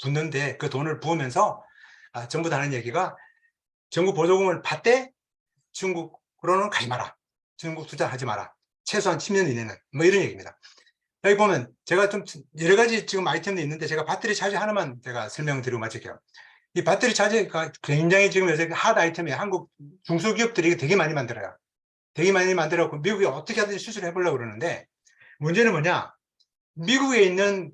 붓는데 그 돈을 부으면서 정부 다 하는 얘기가 정부 보조금을 받되 중국으로는 가지 마라. 중국 투자하지 마라. 최소한 10년 이내는 뭐 이런 얘기입니다. 여기 보면 제가 좀 여러 가지 지금 아이템도 있는데 제가 배터리 차지 하나만 제가 설명드리고 마칠게요. 이 배터리 차지가 굉장히 지금 요새 핫 아이템이에요. 한국 중소기업들이 되게 많이 만들어요. 되게 많이 만들어갖고 미국이 어떻게 하든지 수출을 해보려고 그러는데 문제는 뭐냐? 미국에 있는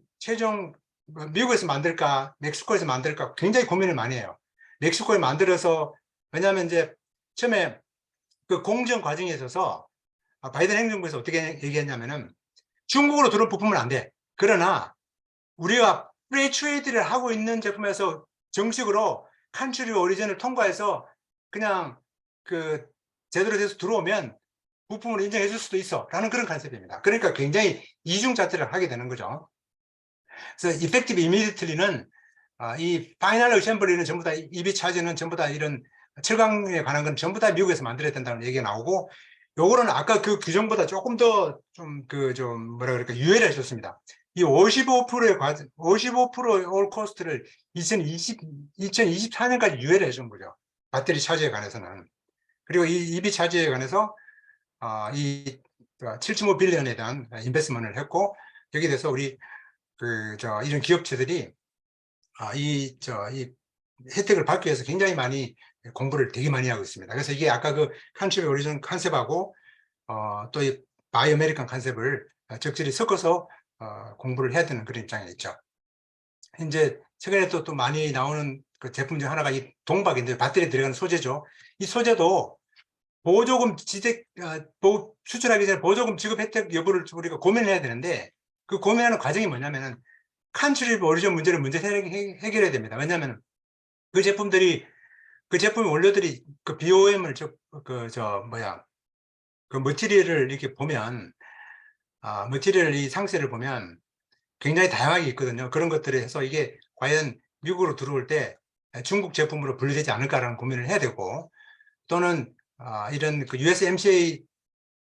미국에서 만들까 멕시코에서 만들까 굉장히 고민을 많이 해요. 멕시코에 만들어서 왜냐하면 이제 처음에 그 공정 과정에 있어서 바이든 행정부에서 어떻게 얘기했냐면은 중국으로 들어온 부품은 안 돼. 그러나 우리가 프리 트레이드를 하고 있는 제품에서 정식으로 컨트리 오리진을 통과해서 그냥 제대로 돼서 들어오면 부품을 인정해 줄 수도 있어 라는 그런 컨셉입니다. 그러니까 굉장히 이중잣대를 하게 되는 거죠. 그래서 effective immediately는 이 파이널 어셈블리는 전부 다 EV 차지는 전부 다 이런 철강에 관한 건 전부 다 미국에서 만들어야 된다는 얘기가 나오고 요거는 아까 그 규정보다 조금 더 유예를 해줬습니다. 이 55%의 55%의 올 코스트를 2024년까지 유예를 해준 거죠. 배터리 차지에 관해서는. 그리고 이 EV 차지에 관해서 이 7.5빌리언에 대한 인베스트먼트를 했고 여기에 대해서 우리 이런 기업체들이 이 혜택을 받기 위해서 굉장히 많이 공부를 되게 많이 하고 있습니다. 그래서 이게 아까 그 컨트리 오리진 컨셉하고 또 이 바이 아메리칸 컨셉을 적절히 섞어서 공부를 해야 되는 그런 입장에 있죠. 이제 최근에 또 많이 나오는 그 제품 중 하나가 이 동박인데 배터리에 들어가는 소재죠. 이 소재도 보조금 수출하기 전에 보조금 지급 혜택 여부를 우리가 고민해야 되는데 그 고민하는 과정이 뭐냐면은 컨트리 오리진 문제를 먼저 해결해야 됩니다. 왜냐하면 그 제품의 원료들이 그 BOM을 그 머티리얼을 이렇게 보면 머티리얼 이 상세를 보면 굉장히 다양하게 있거든요. 그런 것들을 해서 이게 과연 미국으로 들어올 때 중국 제품으로 분류되지 않을까라는 고민을 해야 되고 또는 이런 그 USMCA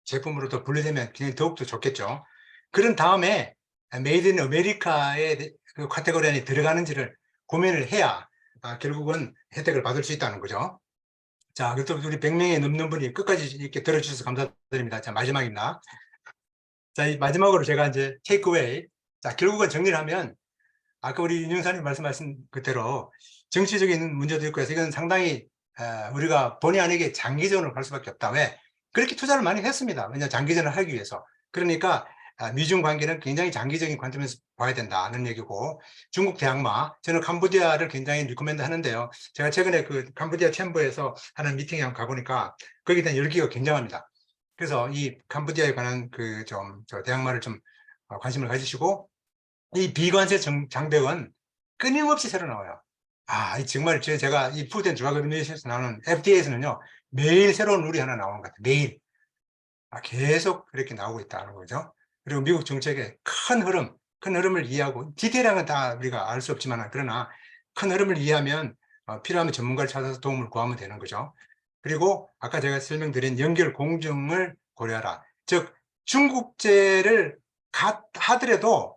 제품으로도 분류되면 굉장히 더욱더 좋겠죠. 그런 다음에 메이드 인 아메리카의 그 카테고리 안에 들어가는지를 고민을 해야 결국은 혜택을 받을 수 있다는 거죠. 자, 그래도 우리 100명이 넘는 분이 끝까지 이렇게 들어주셔서 감사드립니다. 자, 마지막입니다. 자, 이 마지막으로 제가 이제 테이크어웨이. 자, 결국은 정리를 하면 아까 우리 윤영사님 말씀하신 그대로 정치적인 문제도 있고 해서 이건 상당히 우리가 본의 아니게 장기전으로 갈 수밖에 없다. 왜? 그렇게 투자를 많이 했습니다. 왜냐하면 장기전을 하기 위해서. 그러니까 미중 관계는 굉장히 장기적인 관점에서 봐야 된다는 얘기고, 중국 대항마, 저는 캄보디아를 굉장히 리코멘드 하는데요. 제가 최근에 그 캄보디아 챔버에서 하는 미팅에 한번 가보니까 거기에 대한 열기가 굉장합니다. 그래서 이 캄보디아에 관한 저 대항마를 좀 관심을 가지시고, 이 비관세 장벽은 끊임없이 새로 나와요. 정말 제가 이 푸드 앤 드러그 애드미니스트레이션에서 나오는 FDA에서는요, 매일 새로운 룰이 하나 나오는 것 같아요. 매일. 계속 그렇게 나오고 있다는 거죠. 그리고 미국 정책의 큰 흐름을 이해하고, 디테일한 건 다 우리가 알 수 없지만, 그러나 큰 흐름을 이해하면 필요하면 전문가를 찾아서 도움을 구하면 되는 거죠. 그리고 아까 제가 설명드린 연결 공정을 고려하라. 즉, 중국제를 하더라도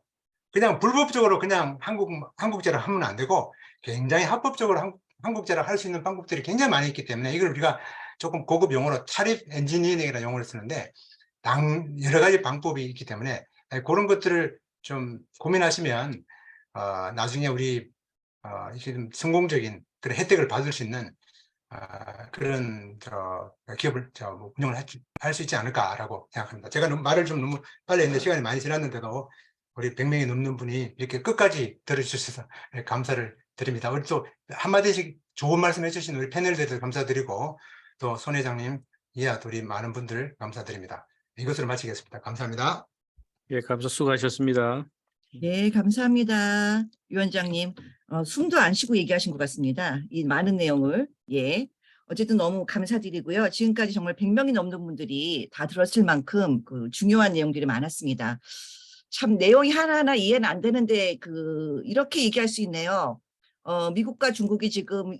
그냥 불법적으로 그냥 한국제를 하면 안 되고, 굉장히 합법적으로 한국제를 할 수 있는 방법들이 굉장히 많이 있기 때문에, 이걸 우리가 조금 고급 용어로 타립 엔지니어링이라는 용어를 쓰는데, 여러 가지 방법이 있기 때문에 그런 것들을 좀 고민하시면 나중에 우리 이렇게 좀 성공적인 그런 혜택을 받을 수 있는 그런 기업을 운영을 할 수 있지 않을까라고 생각합니다. 제가 말을 좀 너무 빨리 했는데 시간이 많이 지났는데도 우리 100명이 넘는 분이 이렇게 끝까지 들어주셔서 감사를 드립니다. 우리 또 한마디씩 좋은 말씀 해주신 우리 패널들도 감사드리고, 또 손 회장님, 이하 우리 많은 분들 감사드립니다. 이것으로 마치겠습니다. 감사합니다. 예, 수고하셨습니다. 네, 감사합니다. 위원장님, 숨도 안 쉬고 얘기하신 것 같습니다. 이 많은 내용을. 예. 어쨌든 너무 감사드리고요. 지금까지 정말 100명이 넘는 분들이 다 들었을 만큼 그 중요한 내용들이 많았습니다. 참 내용이 하나하나 이해는 안 되는데 이렇게 얘기할 수 있네요. 미국과 중국이 지금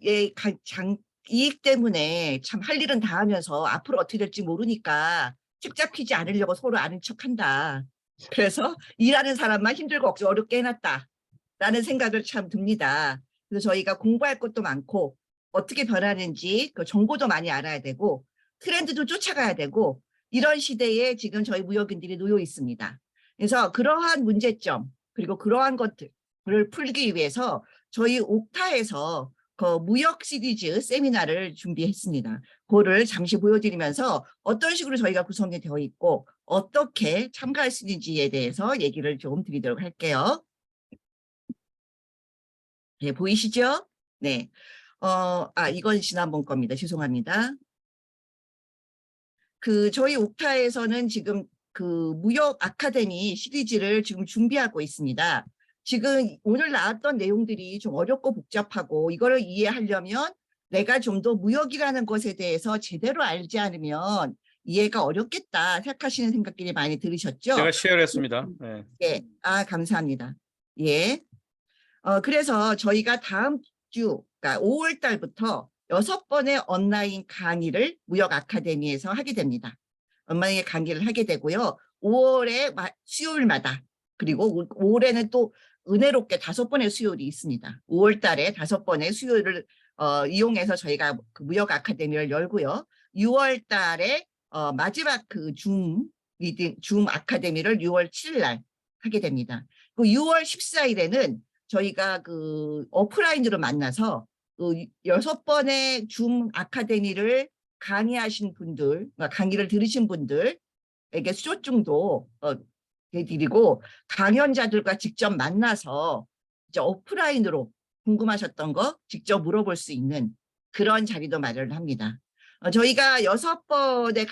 이익 때문에 참 할 일은 다 하면서 앞으로 어떻게 될지 모르니까 책 잡히지 않으려고 서로 아는 척한다. 그래서 일하는 사람만 힘들고 어렵게 해놨다라는 생각을 참 듭니다. 그래서 저희가 공부할 것도 많고 어떻게 변하는지 그 정보도 많이 알아야 되고 트렌드도 쫓아가야 되고, 이런 시대에 지금 저희 무역인들이 놓여 있습니다. 그래서 그러한 문제점 그리고 그러한 것들을 풀기 위해서 저희 옥타에서 그 무역 시리즈 세미나를 준비했습니다. 그거를 잠시 보여드리면서 어떤 식으로 저희가 구성이 되어 있고 어떻게 참가할 수 있는지에 대해서 얘기를 좀 드리도록 할게요. 네, 보이시죠? 네. 이건 지난번 겁니다. 죄송합니다. 저희 옥타에서는 지금 무역 아카데미 시리즈를 지금 준비하고 있습니다. 지금 오늘 나왔던 내용들이 좀 어렵고 복잡하고, 이거를 이해하려면 내가 좀 더 무역이라는 것에 대해서 제대로 알지 않으면 이해가 어렵겠다 생각하시는 생각들이 많이 들으셨죠? 제가 쉐어했습니다. 네. 예, 감사합니다. 예. 그래서 저희가 다음 주, 그러니까 5월 달부터 6번의 온라인 강의를 무역 아카데미에서 하게 됩니다. 온라인 강의를 하게 되고요. 5월에 수요일마다, 그리고 올해는 또 은혜롭게 5번의 수요일이 있습니다. 5월 달에 5번의 수요일을 이용해서 저희가 그 무역 아카데미를 열고요. 6월 달에 마지막 줌 아카데미를 6월 7일 날 하게 됩니다. 그 6월 14일에는 저희가 오프라인으로 만나서 6번의 줌 아카데미를 강의하신 분들, 강의를 들으신 분들에게 수료증도 드리고, 강연자들과 직접 만나서 이제 오프라인으로 궁금하셨던 거 직접 물어볼 수 있는 그런 자리도 마련합니다. 저희가 6번의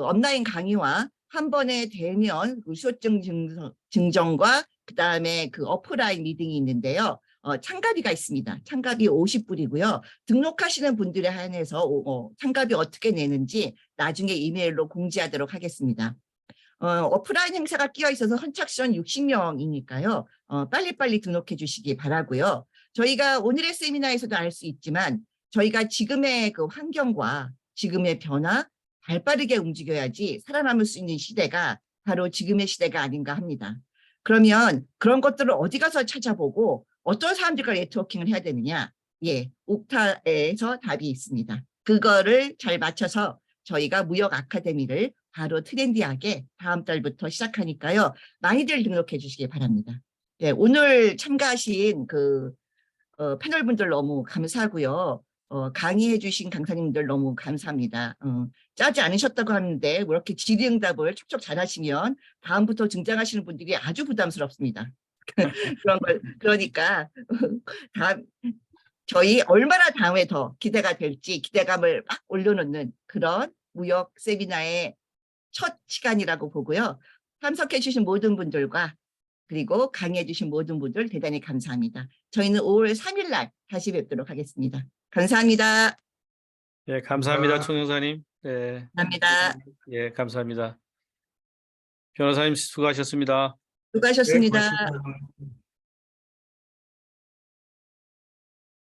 온라인 강의와 한 번의 대면 수료증 증정과 그다음에 오프라인 미팅이 있는데요. 참가비가 있습니다. 참가비 50불이고요. 등록하시는 분들에 한해서 참가비 어떻게 내는지 나중에 이메일로 공지하도록 하겠습니다. 오프라인 행사가 끼어 있어서 선착순 60명이니까요. 빨리빨리 등록해 주시기 바라고요. 저희가 오늘의 세미나에서도 알 수 있지만 저희가 지금의 환경과 지금의 변화, 발빠르게 움직여야지 살아남을 수 있는 시대가 바로 지금의 시대가 아닌가 합니다. 그러면 그런 것들을 어디 가서 찾아보고 어떤 사람들과 네트워킹을 해야 되느냐? 예, 옥타에서 답이 있습니다. 그거를 잘 맞춰서 저희가 무역 아카데미를 바로 트렌디하게 다음 달부터 시작하니까요. 많이들 등록해 주시기 바랍니다. 예, 오늘 참가하신 패널분들 너무 감사하고요. 강의해 주신 강사님들 너무 감사합니다. 짜지 않으셨다고 하는데 뭐 이렇게 질의응답을 척척 잘하시면 다음부터 등장하시는 분들이 아주 부담스럽습니다. 그러니까 저희 얼마나 다음에 더 기대가 될지 기대감을 막 올려놓는 그런 무역 세미나의 첫 시간이라고 보고요. 참석해 주신 모든 분들과 그리고 강의해 주신 모든 분들 대단히 감사합니다. 저희는 5월 3일 날 다시 뵙도록 하겠습니다. 감사합니다. 예, 감사합니다, 아. 총영사님. 예, 감사합니다. 예, 감사합니다. 변호사님 수고하셨습니다. 네, 수고하셨습니다. 고맙습니다.